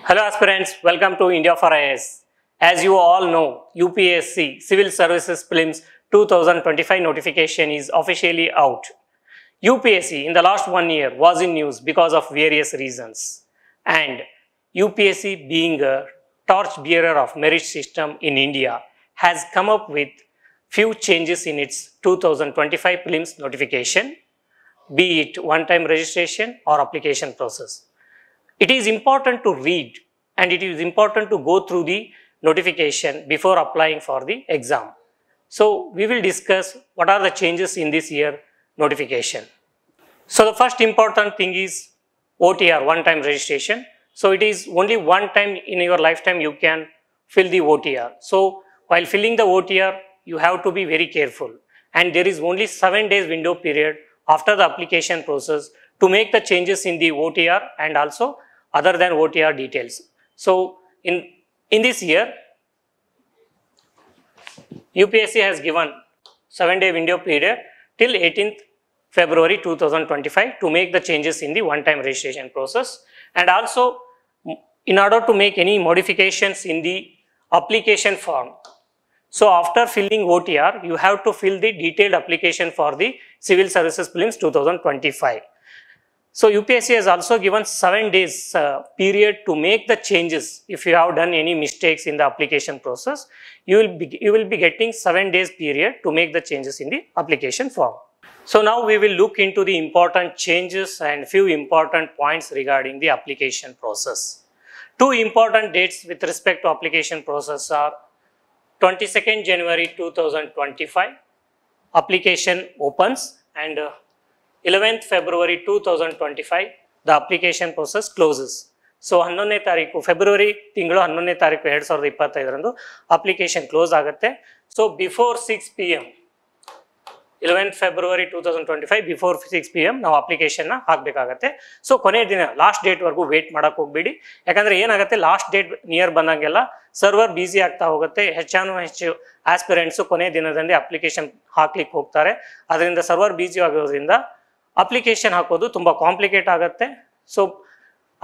Hello aspirants, welcome to India for IAS. As you all know, UPSC Civil Services Prelims 2025 notification is officially out. UPSC in the last 1 year was in news because of various reasons. And UPSC being a torch bearer of merit system in India has come up with few changes in its 2025 prelims notification, be it one-time registration or application process. It is important to read and it is important to go through the notification before applying for the exam. So we will discuss what are the changes in this year notification. So the first important thing is OTR, one-time registration. So it is only one time in your lifetime you can fill the OTR. So while filling the OTR, you have to be very careful. And there is only 7 days window period after the application process to make the changes in the OTR and also other than OTR details. So in this year, UPSC has given 7-day window period till 18th February 2025 to make the changes in the one-time registration process. And also in order to make any modifications in the application form. So after filling OTR, you have to fill the detailed application for the Civil Services Prelims 2025. So UPSC has also given 7 days period to make the changes. If you have done any mistakes in the application process, you will be getting 7 days period to make the changes in the application form. So now we will look into the important changes and few important points regarding the application process. Two important dates with respect to application process are 22nd January 2025, application opens, and 11th February 2025, the application process closes. So 11ನೇ ತಾರೀಕು February ತಿಂಗಳು 11ನೇ ತಾರೀಕು 2025 application close ಆಗುತ್ತೆ. So before 6 PM 11th February 2025 before 6 PM ನಾವು ಅಪ್ಲಿಕೇಶನ್ನ ಹಾಕಬೇಕಾಗತ್ತೆ. So ಕೊನೆ ದಿನ last ಡೇಟ್ವರೆಗೂ wait ಮಾಡಕ್ಕೆ ಹೋಗ್ಬೇಡಿ. ಯಾಕಂದರೆ ಏನಾಗುತ್ತೆ, ಲಾಸ್ಟ್ ಡೇಟ್ ನಿಯರ್ ಬಂದಂಗೆಲ್ಲ ಸರ್ವರ್ ಬ್ಯುಸಿ ಆಗ್ತಾ ಹೋಗುತ್ತೆ. ಹೆಚ್ಚು ಆಸ್ಪಿರೆಂಟ್ಸು ಕೊನೆ ದಿನದಂದೇ ಅಪ್ಲಿಕೇಶನ್ ಹಾಕ್ಲಿಕ್ಕೆ ಹೋಗ್ತಾರೆ. ಅದರಿಂದ ಸರ್ವರ್ ಬ್ಯುಸಿ ಆಗೋದ್ರಿಂದ ಅಪ್ಲಿಕೇಶನ್ ಹಾಕೋದು ತುಂಬ ಕಾಂಪ್ಲಿಕೇಟ್ ಆಗುತ್ತೆ. ಸೊ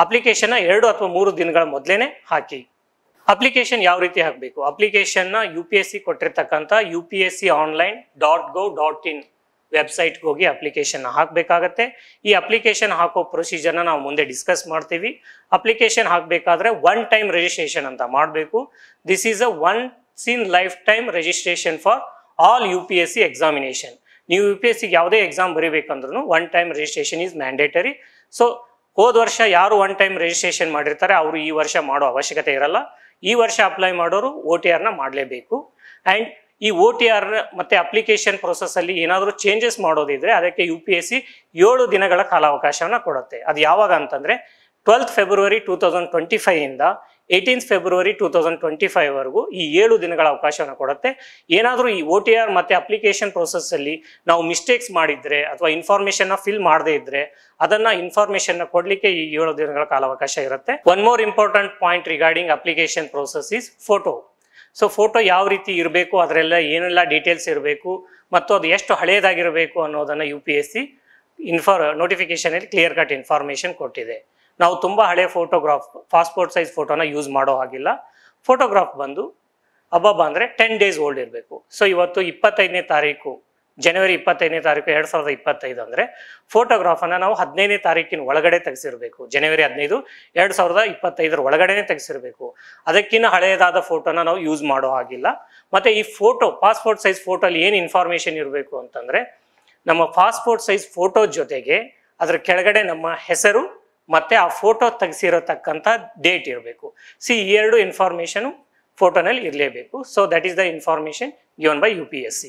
ಅಪ್ಲಿಕೇಶನ್ನ 2 ಅಥವಾ 3 ದಿನಗಳ ಮೊದಲೇ ಹಾಕಿ. ಅಪ್ಲಿಕೇಶನ್ ಯಾವ ರೀತಿ ಹಾಕಬೇಕು? ಅಪ್ಲಿಕೇಶನ್ನ UPSC ಕೊಟ್ಟಿರ್ತಕ್ಕಂಥ upsconline.gov.in ವೆಬ್ಸೈಟ್ಗೆ ಹೋಗಿ ಅಪ್ಲಿಕೇಶನ್ ಹಾಕಬೇಕಾಗತ್ತೆ. ಈ ಅಪ್ಲಿಕೇಶನ್ ಹಾಕೋ ಪ್ರೊಸೀಜರ್ನ ನಾವು ಮುಂದೆ ಡಿಸ್ಕಸ್ ಮಾಡ್ತೀವಿ. ಅಪ್ಲಿಕೇಶನ್ ಹಾಕಬೇಕಾದ್ರೆ ಒನ್ ಟೈಮ್ ರಿಜಿಸ್ಟ್ರೇಷನ್ ಅಂತ ಮಾಡಬೇಕು. This is a once in lifetime registration for all UPSC examination. ನೀವು UPSCಗೆ ಯಾವುದೇ ಎಕ್ಸಾಮ್ ಬರೀಬೇಕಂದ್ರೂ one time registration is mandatory. So ಹೋದ ವರ್ಷ ಯಾರು ಒನ್ ಟೈಮ್ ರಿಜಿಸ್ಟ್ರೇಷನ್ ಮಾಡಿರ್ತಾರೆ ಅವರು ಈ ವರ್ಷ ಮಾಡೋ ಅವಶ್ಯಕತೆ ಇರಲ್ಲ. ಈ ವರ್ಷ ಅಪ್ಲೈ ಮಾಡೋರು OTRನ ಮಾಡಲೇಬೇಕು. ಆ್ಯಂಡ್ ಈ OTR ಮತ್ತು ಅಪ್ಲಿಕೇಶನ್ ಪ್ರೊಸೆಸ್ಸಲ್ಲಿ ಏನಾದರೂ ಚೇಂಜಸ್ ಮಾಡೋದಿದ್ರೆ ಅದಕ್ಕೆ UPSC 7 ದಿನಗಳ ಕಾಲಾವಕಾಶವನ್ನು ಕೊಡುತ್ತೆ. ಅದು ಯಾವಾಗ ಅಂತಂದರೆ 12th February 2025 ಇಂದ 18th February 2025 ವರೆಗೂ ಈ 7 ದಿನಗಳ ಅವಕಾಶವನ್ನು ಕೊಡುತ್ತೆ. ಏನಾದರೂ ಈ OTR ಮತ್ತು ಅಪ್ಲಿಕೇಶನ್ ಪ್ರೊಸೆಸ್ಸಲ್ಲಿ ನಾವು ಮಿಸ್ಟೇಕ್ಸ್ ಮಾಡಿದರೆ ಅಥವಾ ಇನ್ಫಾರ್ಮೇಷನ್ನ ಫಿಲ್ ಮಾಡದೇ ಇದ್ದರೆ ಅದನ್ನು ಇನ್ಫಾರ್ಮೇಷನ್ನ ಕೊಡಲಿಕ್ಕೆ ಈ 7 ದಿನಗಳ ಕಾಲಾವಕಾಶ ಇರುತ್ತೆ. One more important point regarding application process is photo. So photo ಯಾವ ರೀತಿ ಇರಬೇಕು, ಅದರೆಲ್ಲ ಏನೆಲ್ಲ ಡೀಟೇಲ್ಸ್ ಇರಬೇಕು ಮತ್ತು ಅದು ಎಷ್ಟು ಹಳೆಯದಾಗಿರಬೇಕು ಅನ್ನೋದನ್ನು UPSC ನೋಟಿಫಿಕೇಶನಲ್ಲಿ ಕ್ಲಿಯರ್ ಕಟ್ ಇನ್ಫಾರ್ಮೇಷನ್ ಕೊಟ್ಟಿದೆ. ನಾವು ತುಂಬ ಹಳೆಯ ಫೋಟೋಗ್ರಾಫ್, ಪಾಸ್ಪೋರ್ಟ್ ಸೈಜ್ ಫೋಟೋನ ಯೂಸ್ ಮಾಡೋ ಹಾಗಿಲ್ಲ. ಫೋಟೋಗ್ರಾಫ್ ಬಂದು ಅಬ್ಬಬ್ಬ ಅಂದರೆ 10 days ಓಲ್ಡ್ ಇರಬೇಕು. ಸೊ ಇವತ್ತು 25ನೇ ತಾರೀಕು ಜನವರಿ 25ನೇ ತಾರೀಕು 2025 ಅಂದರೆ ಫೋಟೋಗ್ರಾಫನ್ನು ನಾವು 15ನೇ ತಾರೀಕಿನ ಒಳಗಡೆ ತೆಗೆಸಿರಬೇಕು. ಜನವರಿ 15, 2025 ಒಳಗಡೆನೇ ತೆಗೆಸಿರಬೇಕು. ಅದಕ್ಕಿಂತ ಹಳೆಯದಾದ ಫೋಟೋನ ನಾವು ಯೂಸ್ ಮಾಡೋ ಹಾಗಿಲ್ಲ. ಮತ್ತು ಈ ಫೋಟೋ, ಪಾಸ್ಪೋರ್ಟ್ ಸೈಜ್ ಫೋಟೋಲ್ಲಿ ಏನು ಇನ್ಫಾರ್ಮೇಷನ್ ಇರಬೇಕು ಅಂತಂದರೆ, ನಮ್ಮ ಪಾಸ್ಪೋರ್ಟ್ ಸೈಜ್ ಫೋಟೋ ಜೊತೆಗೆ ಅದರ ಕೆಳಗಡೆ ನಮ್ಮ ಹೆಸರು ಮತ್ತು ಆ ಫೋಟೋ ತೆಗೆಸಿರತಕ್ಕಂಥ ಡೇಟ್ ಇರಬೇಕು. ಈ 2 ಇನ್ಫಾರ್ಮೇಷನು ಫೋಟೋನಲ್ಲಿ ಇರಲೇಬೇಕು. So that is the information given by UPSC.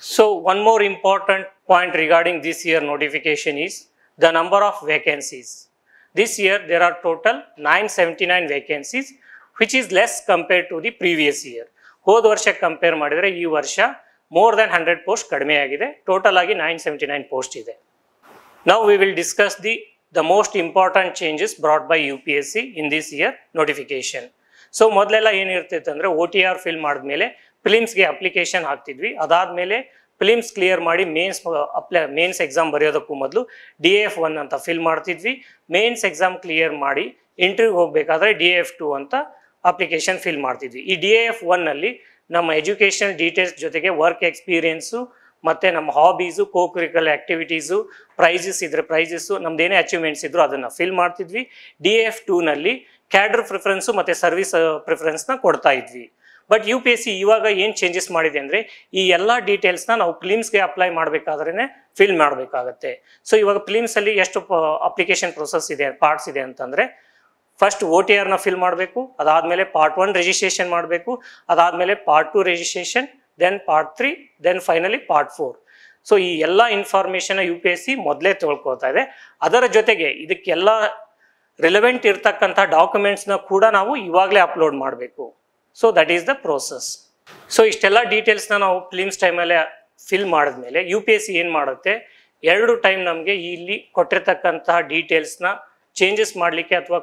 So one more important point regarding this year notification is the number of vacancies. This year there are total 979 vacancies, which is less compared to the previous year. ಹೋದ ವರ್ಷಕ್ಕೆ compare ಮಾಡಿದರೆ ಈ ವರ್ಷ more than 100 post ಕಡಿಮೆ ಆಗಿದೆ. Total ಆಗಿ 979 post ಇದೆ. Now we will discuss the most important changes brought by UPSC in this year notification. So ಮೊದಲೆಲ್ಲ ಏನಿರ್ತಿತ್ತು ಅಂದರೆ OTR ಫಿಲ್ ಮಾಡಿದ್ಮೇಲೆ ಪ್ರಿಲಿಮ್ಸ್ಗೆ ಅಪ್ಲಿಕೇಶನ್ ಹಾಕ್ತಿದ್ವಿ. ಅದಾದಮೇಲೆ ಫಿಲಿಮ್ಸ್ ಕ್ಲಿಯರ್ ಮಾಡಿ ಮೇನ್ಸ್ ಎಕ್ಸಾಮ್ ಬರೆಯೋದಕ್ಕೂ ಮೊದಲು DAF1 ಅಂತ ಫಿಲ್ ಮಾಡ್ತಿದ್ವಿ. ಮೇನ್ಸ್ ಎಕ್ಸಾಮ್ ಕ್ಲಿಯರ್ ಮಾಡಿ ಇಂಟರ್ವ್ಯೂಗೆ ಹೋಗಬೇಕಾದ್ರೆ DAF2 ಅಂತ ಅಪ್ಲಿಕೇಶನ್ ಫಿಲ್ ಮಾಡ್ತಿದ್ವಿ. ಈ DAF1 ಅಲ್ಲಿ ನಮ್ಮ ಎಜುಕೇಷನಲ್ ಡೀಟೇಲ್ಸ್ ಜೊತೆಗೆ ವರ್ಕ್ ಎಕ್ಸ್ಪೀರಿಯನ್ಸು ಮತ್ತು ನಮ್ಮ ಹಾಬೀಸು, ಕೋ-ಕರಿಕ್ಯುಲರ್ ಆ್ಯಕ್ಟಿವಿಟೀಸು, ಪ್ರೈಸಸ್ ಇದ್ರೆ ಪ್ರೈಸಸ್ಸು, ನಮ್ದೇನೇ ಅಚೀವ್ಮೆಂಟ್ಸ್ ಇದ್ರು ಅದನ್ನು ಫಿಲ್ ಮಾಡ್ತಿದ್ವಿ. DAF2ನಲ್ಲಿ ಕ್ಯಾಡರ್ ಪ್ರಿಫರೆನ್ಸು ಮತ್ತು ಸರ್ವಿಸ್ ಪ್ರಿಫರೆನ್ಸ್ನ ಕೊಡ್ತಾ ಇದ್ವಿ. ಬಟ್ UPSC ಇವಾಗ ಏನು ಚೇಂಜಸ್ ಮಾಡಿದೆ ಅಂದರೆ ಈ ಎಲ್ಲ ಡೀಟೇಲ್ಸ್ನ ನಾವು ಫಿಲಿಮ್ಸ್ಗೆ ಅಪ್ಲೈ ಮಾಡಬೇಕಾದ್ರೇ ಫಿಲ್ ಮಾಡಬೇಕಾಗತ್ತೆ. ಸೊ ಇವಾಗ ಫಿಲಿಮ್ಸಲ್ಲಿ ಎಷ್ಟು ಅಪ್ಲಿಕೇಶನ್ ಪ್ರೊಸೆಸ್ ಇದೆ, ಪಾರ್ಟ್ಸ್ ಇದೆ ಅಂತಂದರೆ, ಫಸ್ಟ್ OTRನ ಫಿಲ್ ಮಾಡಬೇಕು, ಅದಾದಮೇಲೆ ಪಾರ್ಟ್ 1 ರಿಜಿಸ್ಟ್ರೇಷನ್ ಮಾಡಬೇಕು, ಅದಾದಮೇಲೆ part 2 registration, then part 3, then finally part 4. So ಈ ಎಲ್ಲ ಇನ್ಫಾರ್ಮೇಷನ್ UPSC ಮೊದಲೇ ತಿಳ್ಕೊಳ್ತಾ ಇದೆ. ಅದರ ಜೊತೆಗೆ ಇದಕ್ಕೆಲ್ಲ ರಿಲೆವೆಂಟ್ ಇರ್ತಕ್ಕಂಥ ಡಾಕ್ಯುಮೆಂಟ್ಸ್ನ ಕೂಡ ನಾವು ಇವಾಗಲೇ ಅಪ್ಲೋಡ್ ಮಾಡಬೇಕು. So that is the process. So ಇಷ್ಟೆಲ್ಲ ಡೀಟೇಲ್ಸ್ನ ನಾವು ಫಿಲಿಮ್ಸ್ ಟೈಮಲ್ಲೇ ಫಿಲ್ ಮಾಡಿದ್ಮೇಲೆ UPSC ಏನು ಮಾಡುತ್ತೆ, 2 ಟೈಮ್ ನಮಗೆ ಇಲ್ಲಿ ಕೊಟ್ಟಿರ್ತಕ್ಕಂತಹ ಡೀಟೇಲ್ಸ್ನ ಚೇಂಜಸ್ ಮಾಡಲಿಕ್ಕೆ ಅಥವಾ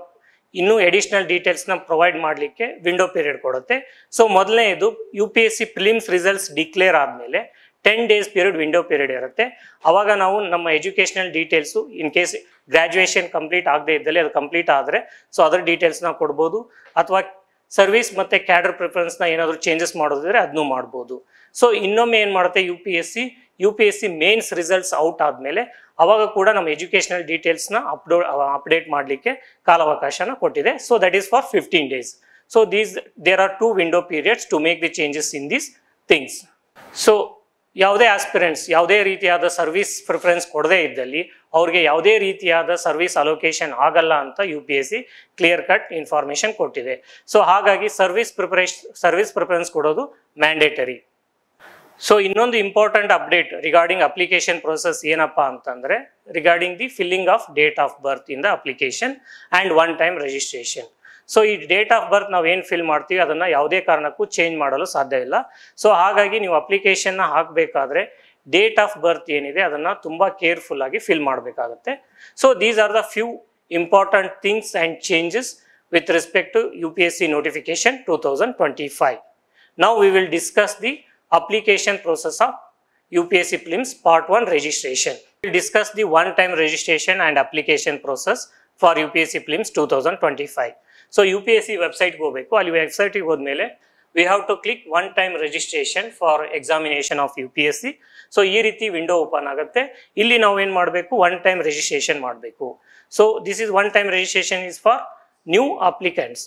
ಇನ್ನೂ ಎಡಿಷ್ನಲ್ ಡೀಟೇಲ್ಸ್ನ ಪ್ರೊವೈಡ್ ಮಾಡಲಿಕ್ಕೆ ವಿಂಡೋ ಪೀರಿಯಡ್ ಕೊಡುತ್ತೆ. ಸೊ ಮೊದಲನೇದು UPSC ಫಿಲಿಮ್ಸ್ ರಿಸಲ್ಟ್ಸ್ ಡಿಕ್ಲೇರ್ ಆದಮೇಲೆ 10 days ಪೀರಿಯಡ್ ವಿಂಡೋ ಪೀರಿಯಡ್ ಇರುತ್ತೆ. ಆವಾಗ ನಾವು ನಮ್ಮ educational details in case graduation complete ಆಗದೆ ಇದ್ದಲ್ಲಿ ಅದು ಕಂಪ್ಲೀಟ್ ಆದರೆ ಸೊ ಅದರ ಡೀಟೇಲ್ಸ್ನ ಕೊಡ್ಬೋದು, ಅಥವಾ ಸರ್ವಿಸ್ ಮತ್ತು ಕ್ಯಾಡರ್ ಪ್ರಿಫರೆನ್ಸ್ನ ಏನಾದರೂ ಚೇಂಜಸ್ ಮಾಡೋದಿದ್ರೆ ಅದನ್ನೂ ಮಾಡ್ಬೋದು. ಸೊ ಇನ್ನೊಮ್ಮೆ ಏನು ಮಾಡುತ್ತೆ UPSC ಮೇನ್ಸ್ ರಿಸಲ್ಟ್ಸ್ ಔಟ್ ಆದಮೇಲೆ ಅವಾಗ ಕೂಡ ನಮ್ಮ ಎಜುಕೇಷನಲ್ ಡೀಟೇಲ್ಸ್ನ ಅಪ್ಡೇಟ್ ಮಾಡಲಿಕ್ಕೆ ಕಾಲಾವಕಾಶನ ಕೊಟ್ಟಿದೆ. So that is for 15 days. So there are 2 window periods to make the changes in these things. So ಯಾವುದೇ ಆಸ್ಪಿರೆಂಟ್ಸ್ ಯಾವುದೇ ರೀತಿಯಾದ ಸರ್ವಿಸ್ ಪ್ರಿಫರೆನ್ಸ್ ಕೊಡದೇ ಇದ್ದಲ್ಲಿ ಅವ್ರಿಗೆ ಯಾವುದೇ ರೀತಿಯಾದ ಸರ್ವಿಸ್ ಅಲೋಕೇಶನ್ ಆಗಲ್ಲ ಅಂತ UPSC ಕ್ಲಿಯರ್ ಕಟ್ ಇನ್ಫಾರ್ಮೇಷನ್ ಕೊಟ್ಟಿದೆ. ಸೊ ಹಾಗಾಗಿ ಸರ್ವಿಸ್ ಪ್ರಿಫರೆನ್ಸ್ ಕೊಡೋದು ಮ್ಯಾಂಡೇಟರಿ. ಸೊ ಇನ್ನೊಂದು important update regarding application process ಏನಪ್ಪ ಅಂತಂದರೆ, regarding the filling of date of birth in the application and 1 time registration. So ಈ ಡೇಟ್ ಆಫ್ ಬರ್ತ್ ನಾವು ಏನು ಫಿಲ್ ಮಾಡ್ತೀವಿ ಅದನ್ನು ಯಾವುದೇ ಕಾರಣಕ್ಕೂ ಚೇಂಜ್ ಮಾಡಲು ಸಾಧ್ಯ ಇಲ್ಲ. ಸೊ ಹಾಗಾಗಿ ನೀವು ಅಪ್ಲಿಕೇಶನ್ನ ಹಾಕಬೇಕಾದ್ರೆ ಡೇಟ್ ಆಫ್ ಬರ್ತ್ ಏನಿದೆ ಅದನ್ನು ತುಂಬ ಕೇರ್ಫುಲ್ ಆಗಿ ಫಿಲ್ ಮಾಡಬೇಕಾಗುತ್ತೆ. So these are the few important things and changes with respect to UPSC notification 2025. Now we will discuss the application process of UPSC Prelims Part 1 registration. We will discuss the one-time registration and application process for UPSC Prelims 2025. So UPSC website ಹೋಗಬೇಕು. ಅಲ್ಲಿ ವೆಬ್ಸೈಟಿಗೆ ಹೋದ್ಮೇಲೆ we have to click one-time registration for examination of UPSC. So ಈ ರೀತಿ window open ಆಗುತ್ತೆ. ಇಲ್ಲಿ ನಾವು ಏನು ಮಾಡಬೇಕು, ಒನ್ ಟೈಮ್ ರಿಜಿಸ್ಟ್ರೇಷನ್ ಮಾಡಬೇಕು. So this is one time registration is for new applicants.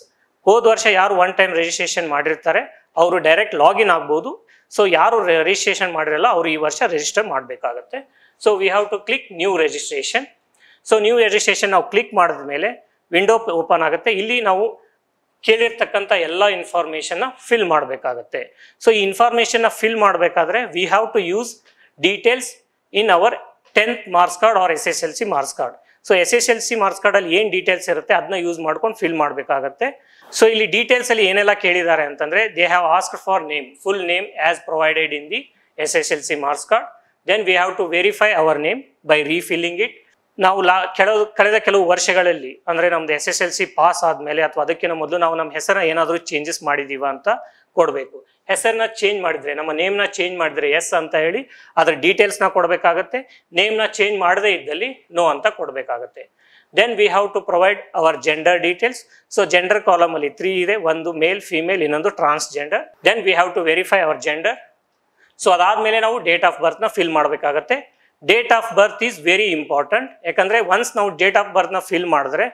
ಹೋದ ವರ್ಷ ಯಾರು ಒನ್ ಟೈಮ್ ರಿಜಿಸ್ಟ್ರೇಷನ್ ಮಾಡಿರ್ತಾರೆ ಅವರು ಡೈರೆಕ್ಟ್ ಲಾಗಿನ್ ಆಗ್ಬೋದು. ಸೊ ಯಾರು ರಿಜಿಸ್ಟ್ರೇಷನ್ ಮಾಡಿರಲ್ಲ ಅವರು ಈ ವರ್ಷ ರಿಜಿಸ್ಟರ್ ಮಾಡಬೇಕಾಗತ್ತೆ. So we have to click new registration. So new registration ನಾವು ಕ್ಲಿಕ್ ಮಾಡಿದ ಮೇಲೆ ವಿಂಡೋ ಓಪನ್ ಆಗುತ್ತೆ. ಇಲ್ಲಿ ನಾವು ಕೇಳಿರ್ತಕ್ಕಂಥ ಎಲ್ಲ ಇನ್ಫಾರ್ಮೇಷನ್ನ ಫಿಲ್ ಮಾಡಬೇಕಾಗತ್ತೆ. ಸೊ ಈ ಇನ್ಫಾರ್ಮೇಷನ್ನ ಫಿಲ್ ಮಾಡಬೇಕಾದ್ರೆ we have to use details in our 10th marks card or SSLC marks card. So SSLC marks ಕಾರ್ಡಲ್ಲಿ ಏನು ಡೀಟೇಲ್ಸ್ ಇರುತ್ತೆ ಅದನ್ನ ಯೂಸ್ ಮಾಡ್ಕೊಂಡು ಫಿಲ್ ಮಾಡಬೇಕಾಗತ್ತೆ. ಸೊ ಇಲ್ಲಿ ಡೀಟೇಲ್ಸಲ್ಲಿ ಏನೆಲ್ಲ ಕೇಳಿದ್ದಾರೆ ಅಂತಂದರೆ, they have asked for name, full name as provided in the SSLC marks card. Then we have to verify our name by refilling it. ನಾವು ಕಳೆದ ಕೆಲವು ವರ್ಷಗಳಲ್ಲಿ ಅಂದರೆ ನಮ್ದು SSLC ಪಾಸ್ ಆದಮೇಲೆ ಅಥವಾ ಅದಕ್ಕಿಂತ ಮೊದಲು ನಾವು ನಮ್ಮ ಹೆಸರನ್ನ ಏನಾದರೂ ಚೇಂಜಸ್ ಮಾಡಿದ್ದೀವ ಅಂತ ಕೊಡಬೇಕು. ಹೆಸರನ್ನ ಚೇಂಜ್ ಮಾಡಿದ್ರೆ, ನಮ್ಮ ನೇಮ್ನ ಚೇಂಜ್ ಮಾಡಿದ್ರೆ ಎಸ್ ಅಂತ ಹೇಳಿ ಅದರ ಡೀಟೇಲ್ಸ್ನ ಕೊಡಬೇಕಾಗತ್ತೆ. ನೇಮ್ನ ಚೇಂಜ್ ಮಾಡದೇ ಇದ್ದಲ್ಲಿ ನೋ ಅಂತ ಕೊಡಬೇಕಾಗತ್ತೆ. Then we have to provide our gender details. So gender ಕಾಲಮಲ್ಲಿ 3 ಇದೆ, ಒಂದು ಮೇಲ್, ಫೀಮೇಲ್, ಇನ್ನೊಂದು transgender. Then we have to verify our gender. So ಅದಾದಮೇಲೆ ನಾವು ಡೇಟ್ ಆಫ್ ಬರ್ತ್ನ ಫಿಲ್ ಮಾಡಬೇಕಾಗತ್ತೆ. Date of birth is very important. ಯಾಕಂದರೆ ಒನ್ಸ್ ನಾವು ಡೇಟ್ ಆಫ್ ಬರ್ತ್ನ ಫಿಲ್ ಮಾಡಿದ್ರೆ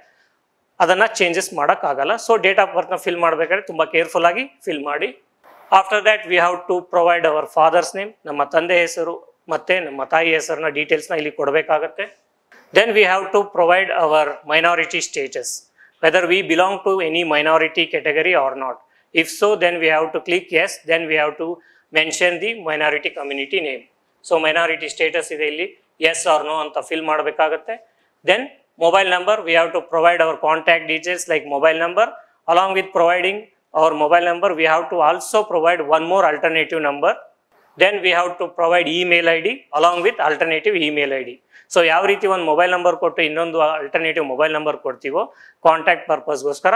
ಅದನ್ನು ಚೇಂಜಸ್ ಮಾಡೋಕ್ಕಾಗಲ್ಲ. ಸೊ ಡೇಟ್ ಆಫ್ ಬರ್ತ್ನ ಫಿಲ್ ಮಾಡಬೇಕಾದ್ರೆ ತುಂಬ ಕೇರ್ಫುಲ್ ಆಗಿ ಫಿಲ್ ಮಾಡಿ. After that we have to provide hour father's name, ನಮ್ಮ ತಂದೆ ಹೆಸರು ಮತ್ತು ನಮ್ಮ ತಾಯಿ ಹೆಸರನ್ನ ಡೀಟೇಲ್ಸ್ನ ಇಲ್ಲಿ ಕೊಡಬೇಕಾಗತ್ತೆ. Then we have to provide our minority status, whether we belong to any minority category or not. If so, then we have to click yes. Then we have to mention the minority community name. So minority status ide illi yes or no anta fill madbekagutte. Then mobile number, we have to provide our contact details like mobile number. Along with providing our mobile number, we have to also provide one more alternative number. Then we have to provide email ID along with alternative email ID. So ಯಾವ ರೀತಿ ಒಂದು mobile number ಕೊಟ್ಟು ಇನ್ನೊಂದು alternative mobile number ಕೊಡ್ತೀವೋ contact ಪರ್ಪಸ್ಗೋಸ್ಕರ,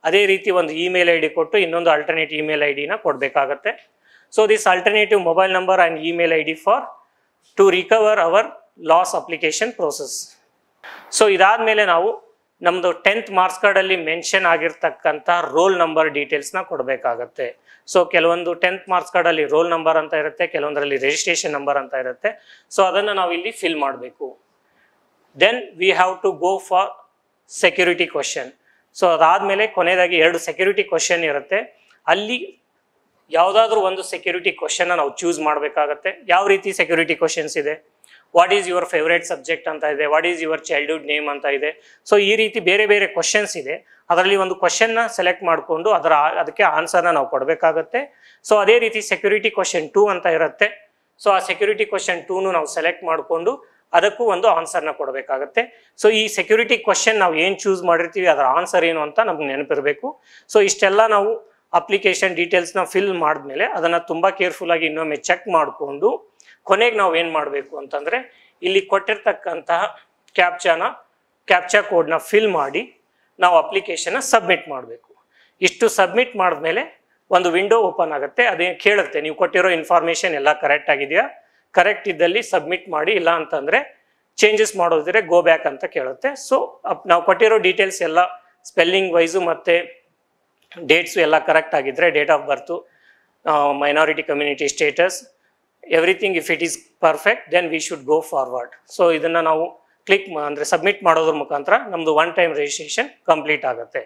ಅದೇ ರೀತಿ ಒಂದು email ID ಕೊಟ್ಟು ಇನ್ನೊಂದು ಅಲ್ಟರ್ನೇಟಿವ್ ಇಮೇಲ್ IDನ ಕೊಡಬೇಕಾಗತ್ತೆ. So this alternative mobile number and email ID for to recover our loss application process. So ಇದಾದ್ಮೇಲೆ ನಾವು ನಮ್ಮದು 10th ಮಾರ್ಕ್ಸ್ ಕಾರ್ಡಲ್ಲಿ ಮೆನ್ಷನ್ ಆಗಿರ್ತಕ್ಕಂಥ ರೋಲ್ ನಂಬರ್ ಡೀಟೇಲ್ಸ್ನ ಕೊಡಬೇಕಾಗತ್ತೆ. ಸೊ ಕೆಲವೊಂದು 10th ಮಾರ್ಕ್ಸ್ ಕಾರ್ಡಲ್ಲಿ ರೋಲ್ ನಂಬರ್ ಅಂತ ಇರುತ್ತೆ, ಕೆಲವೊಂದರಲ್ಲಿ ರಿಜಿಸ್ಟ್ರೇಷನ್ ನಂಬರ್ ಅಂತ ಇರುತ್ತೆ. ಸೊ ಅದನ್ನು ನಾವು ಇಲ್ಲಿ ಫಿಲ್ ಮಾಡಬೇಕು. Then we have to go for security question. So ಅದಾದಮೇಲೆ ಕೊನೆಯದಾಗಿ 2 ಸೆಕ್ಯೂರಿಟಿ ಕ್ವಶನ್ ಇರುತ್ತೆ. ಅಲ್ಲಿ ಯಾವುದಾದ್ರೂ ಒಂದು ಸೆಕ್ಯೂರಿಟಿ ಕ್ವಶನ್ನ ನಾವು ಚೂಸ್ ಮಾಡಬೇಕಾಗತ್ತೆ. ಯಾವ ರೀತಿ ಸೆಕ್ಯೂರಿಟಿ ಕ್ವಶನ್ಸ್ ಇದೆ, what is your favourite subject ಅಂತ ಇದೆ, what is your childhood name ಅಂತ ಇದೆ. ಸೊ ಈ ರೀತಿ ಬೇರೆ ಬೇರೆ ಕ್ವಶನ್ಸ್ ಇದೆ. ಅದರಲ್ಲಿ ಒಂದು ಕ್ವಶನ್ನ ಸೆಲೆಕ್ಟ್ ಮಾಡಿಕೊಂಡು ಅದಕ್ಕೆ ಆನ್ಸರ್ನ ನಾವು ಕೊಡಬೇಕಾಗತ್ತೆ. ಸೊ ಅದೇ ರೀತಿ ಸೆಕ್ಯೂರಿಟಿ ಕ್ವಶನ್ 2 ಅಂತ ಇರುತ್ತೆ. ಸೊ ಆ ಸೆಕ್ಯೂರಿಟಿ ಕ್ವಶನ್ 2ನು ನಾವು ಸೆಲೆಕ್ಟ್ ಮಾಡಿಕೊಂಡು ಅದಕ್ಕೂ ಒಂದು ಆನ್ಸರ್ನ ಕೊಡಬೇಕಾಗತ್ತೆ. ಸೊ ಈ ಸೆಕ್ಯೂರಿಟಿ ಕ್ವಶನ್ ನಾವು ಏನು ಚೂಸ್ ಮಾಡಿರ್ತೀವಿ ಅದರ ಆನ್ಸರ್ ಏನು ಅಂತ ನಮ್ಗೆ ನೆನಪಿರಬೇಕು. ಸೊ ಇಷ್ಟೆಲ್ಲ ನಾವು ಅಪ್ಲಿಕೇಶನ್ ಡೀಟೇಲ್ಸ್ನ ಫಿಲ್ ಮಾಡಿದ್ಮೇಲೆ ಅದನ್ನು ತುಂಬ ಕೇರ್ಫುಲ್ಲಾಗಿ ಇನ್ನೊಮ್ಮೆ ಚೆಕ್ ಮಾಡಿಕೊಂಡು ಕೊನೆಗೆ ನಾವು ಏನು ಮಾಡಬೇಕು ಅಂತಂದರೆ ಇಲ್ಲಿ ಕೊಟ್ಟಿರ್ತಕ್ಕಂತಹ ಕ್ಯಾಪ್ಚಾ ಕೋಡ್ನ ಫಿಲ್ ಮಾಡಿ ನಾವು ಅಪ್ಲಿಕೇಶನ್ನ ಸಬ್ಮಿಟ್ ಮಾಡಬೇಕು. ಇಷ್ಟು ಸಬ್ಮಿಟ್ ಮಾಡಿದ್ಮೇಲೆ ಒಂದು ವಿಂಡೋ ಓಪನ್ ಆಗುತ್ತೆ. ಅದೇ ಕೇಳುತ್ತೆ ನೀವು ಕೊಟ್ಟಿರೋ ಇನ್ಫಾರ್ಮೇಷನ್ ಎಲ್ಲ ಕರೆಕ್ಟ್ ಆಗಿದೆಯಾ, ಕರೆಕ್ಟ್ ಇದ್ದಲ್ಲಿ ಸಬ್ಮಿಟ್ ಮಾಡಿ, ಇಲ್ಲ ಅಂತಂದರೆ ಚೇಂಜಸ್ ಮಾಡೋದಿದ್ರೆ ಗೋ ಬ್ಯಾಕ್ ಅಂತ ಕೇಳುತ್ತೆ. ಸೊ ನಾವು ಕೊಟ್ಟಿರೋ ಡೀಟೇಲ್ಸ್ ಎಲ್ಲ ಸ್ಪೆಲ್ಲಿಂಗ್ ವೈಸು ಮತ್ತು ಡೇಟ್ಸು ಎಲ್ಲ ಕರೆಕ್ಟ್ ಆಗಿದ್ದರೆ, date of birth, minority community status, everything if it is perfect, then we should go forward. So ಇದನ್ನು ನಾವು ಅಂದರೆ ಸಬ್ಮಿಟ್ ಮಾಡೋದ್ರ ಮುಖಾಂತರ ನಮ್ಮದು 1 ಟೈಮ್ ರಿಜಿಸ್ಟ್ರೇಷನ್ ಕಂಪ್ಲೀಟ್ ಆಗುತ್ತೆ.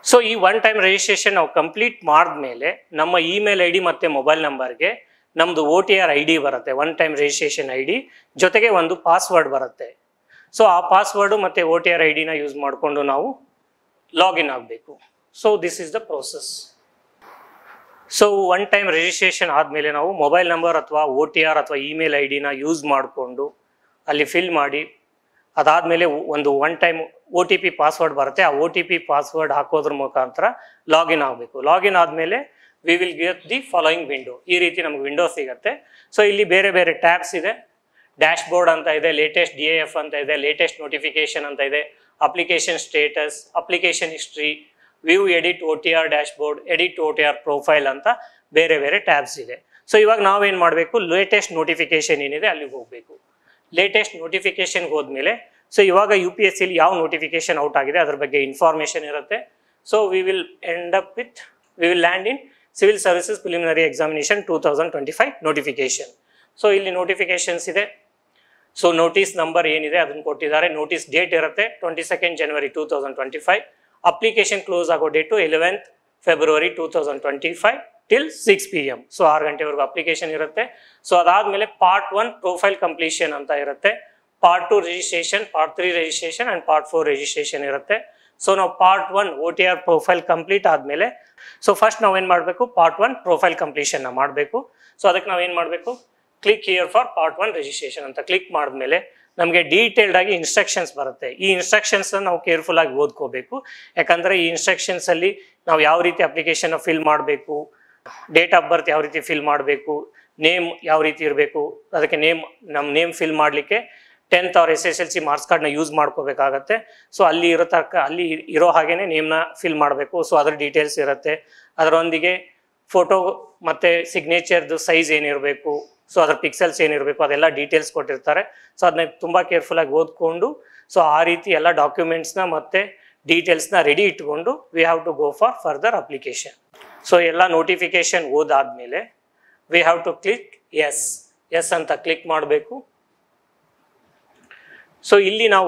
ಸೊ ಈ 1 ಟೈಮ್ ರಿಜಿಸ್ಟ್ರೇಷನ್ ನಾವು ಕಂಪ್ಲೀಟ್ ಮಾಡಿದ್ಮೇಲೆ ನಮ್ಮ ಇಮೇಲ್ ಐ ಡಿ ಮತ್ತು ಮೊಬೈಲ್ ನಂಬರ್ಗೆ ನಮ್ಮದು OTR ID ಬರುತ್ತೆ, 1 ಟೈಮ್ ರಿಜಿಸ್ಟ್ರೇಷನ್ ID ಜೊತೆಗೆ ಒಂದು ಪಾಸ್ವರ್ಡ್ ಬರುತ್ತೆ. ಸೊ ಆ ಪಾಸ್ವರ್ಡು ಮತ್ತು OTR IDನ ಯೂಸ್ ಮಾಡಿಕೊಂಡು ನಾವು ಲಾಗಿನ್ ಆಗಬೇಕು. So this is the process. So 1 time registration ಆದಮೇಲೆ ನಾವು ಮೊಬೈಲ್ ನಂಬರ್ ಅಥವಾ OTR ಅಥವಾ ಇಮೇಲ್ ಐಡಿನ ಯೂಸ್ ಮಾಡಿಕೊಂಡು ಅಲ್ಲಿ ಫಿಲ್ ಮಾಡಿ, ಅದಾದಮೇಲೆ ಒಂದು 1 ಟೈಮ್ OTP ಪಾಸ್ವರ್ಡ್ ಬರುತ್ತೆ. ಆ OTP ಪಾಸ್ವರ್ಡ್ ಹಾಕೋದ್ರ ಮುಖಾಂತರ ಲಾಗಿನ್ ಆಗಬೇಕು. ಲಾಗಿನ್ ಆದಮೇಲೆ we will get the following window. ಈ ರೀತಿ ನಮಗೆ ವಿಂಡೋ ಸಿಗುತ್ತೆ. ಸೊ ಇಲ್ಲಿ ಬೇರೆ ಬೇರೆ ಟ್ಯಾಬ್ಸ್ ಇದೆ. ಡ್ಯಾಶ್ ಬೋರ್ಡ್ ಅಂತ ಇದೆ, ಲೇಟೆಸ್ಟ್ DAF ಅಂತ ಇದೆ, ಲೇಟೆಸ್ಟ್ ನೋಟಿಫಿಕೇಶನ್ ಅಂತ ಇದೆ, application status, application history, view edit OTR dash board, edit OTR profile ಅಂತ ಬೇರೆ ಬೇರೆ ಟ್ಯಾಬ್ಸ್ ಇದೆ. ಸೊ ಇವಾಗ ನಾವೇನು ಮಾಡಬೇಕು, ಲೇಟೆಸ್ಟ್ ನೋಟಿಫಿಕೇಶನ್ ಏನಿದೆ ಅಲ್ಲಿಗೆ ಹೋಗಬೇಕು. ಲೇಟೆಸ್ಟ್ ನೋಟಿಫಿಕೇಶನ್ಗೆ ಹೋದ್ಮೇಲೆ ಸೊ ಇವಾಗ UPSCಲಿ ಯಾವ ನೋಟಿಫಿಕೇಶನ್ ಔಟ್ ಆಗಿದೆ ಅದ್ರ ಬಗ್ಗೆ ಇನ್ಫಾರ್ಮೇಷನ್ ಇರುತ್ತೆ. So we will land in civil services preliminary examination 2025 notification. So ಇಲ್ಲಿ ನೋಟಿಫಿಕೇಶನ್ಸ್ ಇದೆ. ಸೊ ನೋಟಿಸ್ ನಂಬರ್ ಏನಿದೆ ಅದನ್ನು ಕೊಟ್ಟಿದ್ದಾರೆ. ನೋಟಿಸ್ ಡೇಟ್ ಇರುತ್ತೆ 22 ಜನವರಿ 2025. ಅಪ್ಲಿಕೇಶನ್ ಕ್ಲೋಸ್ ಆಗೋ date 11th February 2025 till 6 PM. So 6 ಗಂಟೆವರೆಗೂ ಅಪ್ಲಿಕೇಶನ್ ಇರುತ್ತೆ. ಸೊ ಅದಾದಮೇಲೆ ಪಾರ್ಟ್ 1 ಪ್ರೊಫೈಲ್ ಕಂಪ್ಲೀಷನ್ ಅಂತ ಇರುತ್ತೆ, part 2 registration, part 3 registration and part 4 registration ಇರುತ್ತೆ. ಸೊ ನಾವು ಪಾರ್ಟ್ 1 OTR ಪ್ರೊಫೈಲ್ ಕಂಪ್ಲೀಟ್ ಆದಮೇಲೆ ಸೊ ಫಸ್ಟ್ ನಾವೇನು ಮಾಡಬೇಕು, ಪಾರ್ಟ್ 1 ಪ್ರೊಫೈಲ್ ಕಂಪ್ಲೀಷನ್ನ ಮಾಡಬೇಕು. ಸೊ ಅದಕ್ಕೆ ನಾವೇನು ಮಾಡಬೇಕು, click here for part 1 registration ಅಂತ ಕ್ಲಿಕ್ ಮಾಡಿದ್ಮೇಲೆ ನಮಗೆ ಡೀಟೇಲ್ಡ್ ಆಗಿ ಇನ್ಸ್ಟ್ರಕ್ಷನ್ಸ್ ಬರುತ್ತೆ. ಈ ಇನ್ಸ್ಟ್ರಕ್ಷನ್ಸ್ ನಾವು ಕೇರ್ಫುಲ್ ಆಗಿ ಓದ್ಕೋಬೇಕು. ಯಾಕಂದರೆ ಈ ಇನ್ಸ್ಟ್ರಕ್ಷನ್ಸಲ್ಲಿ ನಾವು ಯಾವ ರೀತಿ ಅಪ್ಲಿಕೇಶನ್ನ ಫಿಲ್ ಮಾಡಬೇಕು, ಡೇಟ್ ಆಫ್ ಬರ್ತ್ ಯಾವ ರೀತಿ ಫಿಲ್ ಮಾಡಬೇಕು, ನೇಮ್ ಯಾವ ರೀತಿ ಇರಬೇಕು, ಅದಕ್ಕೆ ನಮ್ಮ ನೇಮ್ ಫಿಲ್ ಮಾಡಲಿಕ್ಕೆ 10th or SSLC ಮಾರ್ಕ್ಸ್ ಕಾರ್ಡ್ನ ಯೂಸ್ ಮಾಡ್ಕೋಬೇಕಾಗತ್ತೆ. ಸೊ ಅಲ್ಲಿ ಇರೋ ಹಾಗೇನೆ ನೇಮ್ನ ಫಿಲ್ ಮಾಡಬೇಕು. ಸೊ ಅದರ ಡೀಟೇಲ್ಸ್ ಇರುತ್ತೆ. ಅದರೊಂದಿಗೆ ಫೋಟೋ ಮತ್ತು ಸಿಗ್ನೇಚರ್ದು ಸೈಜ್ ಏನಿರಬೇಕು, ಸೊ ಅದರ ಪಿಕ್ಸೆಲ್ಸ್ ಏನಿರಬೇಕು ಅದೆಲ್ಲ ಡೀಟೇಲ್ಸ್ ಕೊಟ್ಟಿರ್ತಾರೆ. ಸೊ ಅದನ್ನ ತುಂಬ ಕೇರ್ಫುಲ್ಲಾಗಿ ಓದ್ಕೊಂಡು ಸೊ ಆ ರೀತಿ ಎಲ್ಲ ಡಾಕ್ಯುಮೆಂಟ್ಸ್ನ ಮತ್ತು ಡೀಟೇಲ್ಸ್ನ ರೆಡಿ ಇಟ್ಕೊಂಡು we have to go for further application. So ಎಲ್ಲ ನೋಟಿಫಿಕೇಶನ್ ಓದಾದ್ಮೇಲೆ we have to click yes ಅಂತ ಕ್ಲಿಕ್ ಮಾಡಬೇಕು. ಸೊ ಇಲ್ಲಿ ನಾವು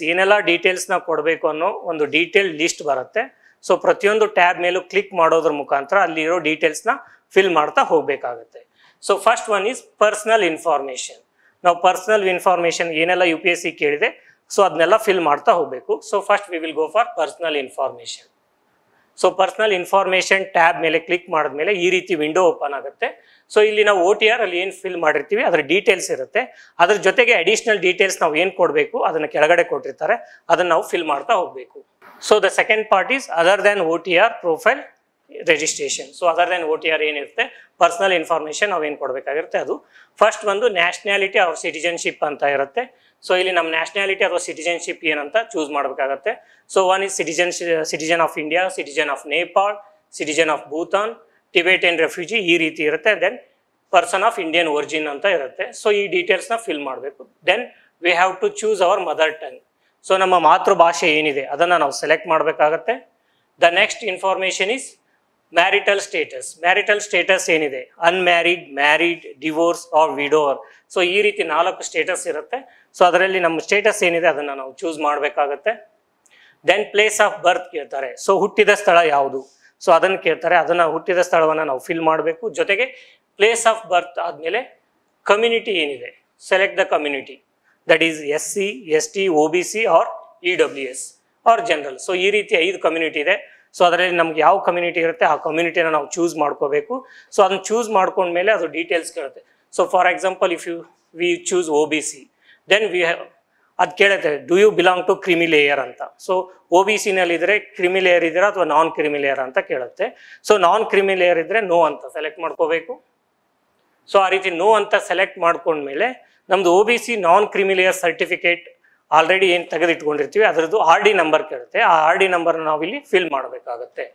ಏನೆಲ್ಲ ಡೀಟೇಲ್ಸ್ನ ಕೊಡಬೇಕು ಅನ್ನೋ ಒಂದು ಡೀಟೇಲ್ ಲಿಸ್ಟ್ ಬರುತ್ತೆ. ಸೊ ಪ್ರತಿಯೊಂದು ಟ್ಯಾಬ್ ಮೇಲೂ ಕ್ಲಿಕ್ ಮಾಡೋದ್ರ ಮುಖಾಂತರ ಅಲ್ಲಿರೋ ಡೀಟೇಲ್ಸ್ನ ಫಿಲ್ ಮಾಡ್ತಾ ಹೋಗಬೇಕಾಗತ್ತೆ. So first one is personal information. ನಾವು ಪರ್ಸನಲ್ ಇನ್ಫಾರ್ಮೇಷನ್ ಏನೆಲ್ಲ UPSC ಕೇಳಿದೆ ಸೊ ಅದನ್ನೆಲ್ಲ ಫಿಲ್ ಮಾಡ್ತಾ ಹೋಗಬೇಕು. So first we will go for personal information. So personal information tab ಮೇಲೆ ಕ್ಲಿಕ್ ಮಾಡಿದ್ಮೇಲೆ ಈ ರೀತಿ ವಿಂಡೋ ಓಪನ್ ಆಗುತ್ತೆ. ಸೊ ಇಲ್ಲಿ ನಾವು OTR ಅಲ್ಲಿ ಏನು ಫಿಲ್ ಮಾಡಿರ್ತೀವಿ ಅದರ ಡೀಟೇಲ್ಸ್ ಇರುತ್ತೆ. ಅದ್ರ ಜೊತೆಗೆ ಅಡಿಷನಲ್ ಡೀಟೇಲ್ಸ್ ನಾವು ಏನು ಕೊಡಬೇಕು ಅದನ್ನು ಕೆಳಗಡೆ ಕೊಟ್ಟಿರ್ತಾರೆ, ಅದನ್ನು ನಾವು ಫಿಲ್ ಮಾಡ್ತಾ ಹೋಗಬೇಕು. So the second part is other than OTR profile registration. So other than OTR ಏನಿರುತ್ತೆ ಪರ್ಸನಲ್ ಇನ್ಫಾರ್ಮೇಷನ್ ನಾವೇನು ಕೊಡಬೇಕಾಗಿರುತ್ತೆ ಅದು ಫಸ್ಟ್ ಒಂದು ನ್ಯಾಷನಾಲಿಟಿ ಆರ್ ಸಿಟಿಜನ್ಶಿಪ್ ಅಂತ ಇರುತ್ತೆ. ಸೊ ಇಲ್ಲಿ ನಮ್ಮ ನ್ಯಾಷನಾಲಿಟಿ ಅಥವಾ ಸಿಟಿಜನ್ಶಿಪ್ ಏನಂತ ಚೂಸ್ ಮಾಡಬೇಕಾಗತ್ತೆ. So one is citizen of India, citizen of Nepal, citizen of Bhutan, Tibetan refugee ಈ ರೀತಿ ಇರುತ್ತೆ. Then person of Indian origin ಅಂತ ಇರುತ್ತೆ. ಸೊ ಈ ಡೀಟೇಲ್ಸ್ನ ಫಿಲ್ ಮಾಡಬೇಕು. Then we have to choose our mother tongue. So ನಮ್ಮ ಮಾತೃಭಾಷೆ ಏನಿದೆ ಅದನ್ನು ನಾವು ಸೆಲೆಕ್ಟ್ ಮಾಡಬೇಕಾಗತ್ತೆ. The next information is marital status. Marital status ಏನಿದೆ, unmarried, married, divorce or widower. So ಈ ರೀತಿ 4 ಸ್ಟೇಟಸ್ ಇರುತ್ತೆ. ಸೊ ಅದರಲ್ಲಿ ನಮ್ಮ ಸ್ಟೇಟಸ್ ಏನಿದೆ ಅದನ್ನು ನಾವು ಚೂಸ್ ಮಾಡಬೇಕಾಗತ್ತೆ. ದೆನ್ ಪ್ಲೇಸ್ ಆಫ್ ಬರ್ತ್ ಕೇಳ್ತಾರೆ. ಸೊ ಹುಟ್ಟಿದ ಸ್ಥಳ ಯಾವುದು, ಸೊ ಅದನ್ನು ಕೇಳ್ತಾರೆ. ಅದನ್ನು ಹುಟ್ಟಿದ ಸ್ಥಳವನ್ನು ನಾವು ಫಿಲ್ ಮಾಡಬೇಕು. ಜೊತೆಗೆ ಪ್ಲೇಸ್ ಆಫ್ ಬರ್ತ್ ಆದಮೇಲೆ ಕಮ್ಯುನಿಟಿ ಏನಿದೆ, select the community, that is SC, ST, OBC or EWS or general. So ಈ ರೀತಿ 5 ಕಮ್ಯುನಿಟಿ ಇದೆ. ಸೊ ಅದರಲ್ಲಿ ನಮ್ಗೆ ಯಾವ ಕಮ್ಯುನಿಟಿ ಇರುತ್ತೆ ಆ ಕಮ್ಯುನಿಟಿನ ನಾವು ಚೂಸ್ ಮಾಡ್ಕೋಬೇಕು. ಸೊ ಅದನ್ನು ಚೂಸ್ ಮಾಡ್ಕೊಂಡ್ಮೇಲೆ ಅದು ಡೀಟೇಲ್ಸ್ ಕೇಳುತ್ತೆ. So for example if we choose OBC, then ಅದು ಕೇಳುತ್ತೆ do you belong to creamy layer ಅಂತ. ಸೊ OBC ನಲ್ಲಿ ಇದ್ರೆ ಕ್ರಿಮಿ ಲೇಯರ್ ಇದ್ದೀರಾ ಅಥವಾ ನಾನ್ ಕ್ರಿಮಿ ಲೇಯರ್ ಅಂತ ಕೇಳುತ್ತೆ. ಸೊ ನಾನ್ ಕ್ರಿಮಿ ಲೇಯರ್ ಇದ್ರೆ ನೋ ಅಂತ ಸೆಲೆಕ್ಟ್ ಮಾಡ್ಕೋಬೇಕು. ಸೊ ಆ ರೀತಿ ನೋ ಅಂತ ಸೆಲೆಕ್ಟ್ ಮಾಡ್ಕೊಂಡ್ಮೇಲೆ ನಮ್ದು OBC ನಾನ್ ಕ್ರಿಮಿ ಲೇಯರ್ ಸರ್ಟಿಫಿಕೇಟ್ ಆಲ್ರೆಡಿ ಏನು ತೆಗೆದಿಟ್ಕೊಂಡಿರ್ತೀವಿ ಅದರದ್ದು RD ನಂಬರ್ ಕೇಳುತ್ತೆ. ಆ RD ನಂಬರ್ ನಾವಿಲ್ಲಿ ಫಿಲ್ ಮಾಡಬೇಕಾಗತ್ತೆ.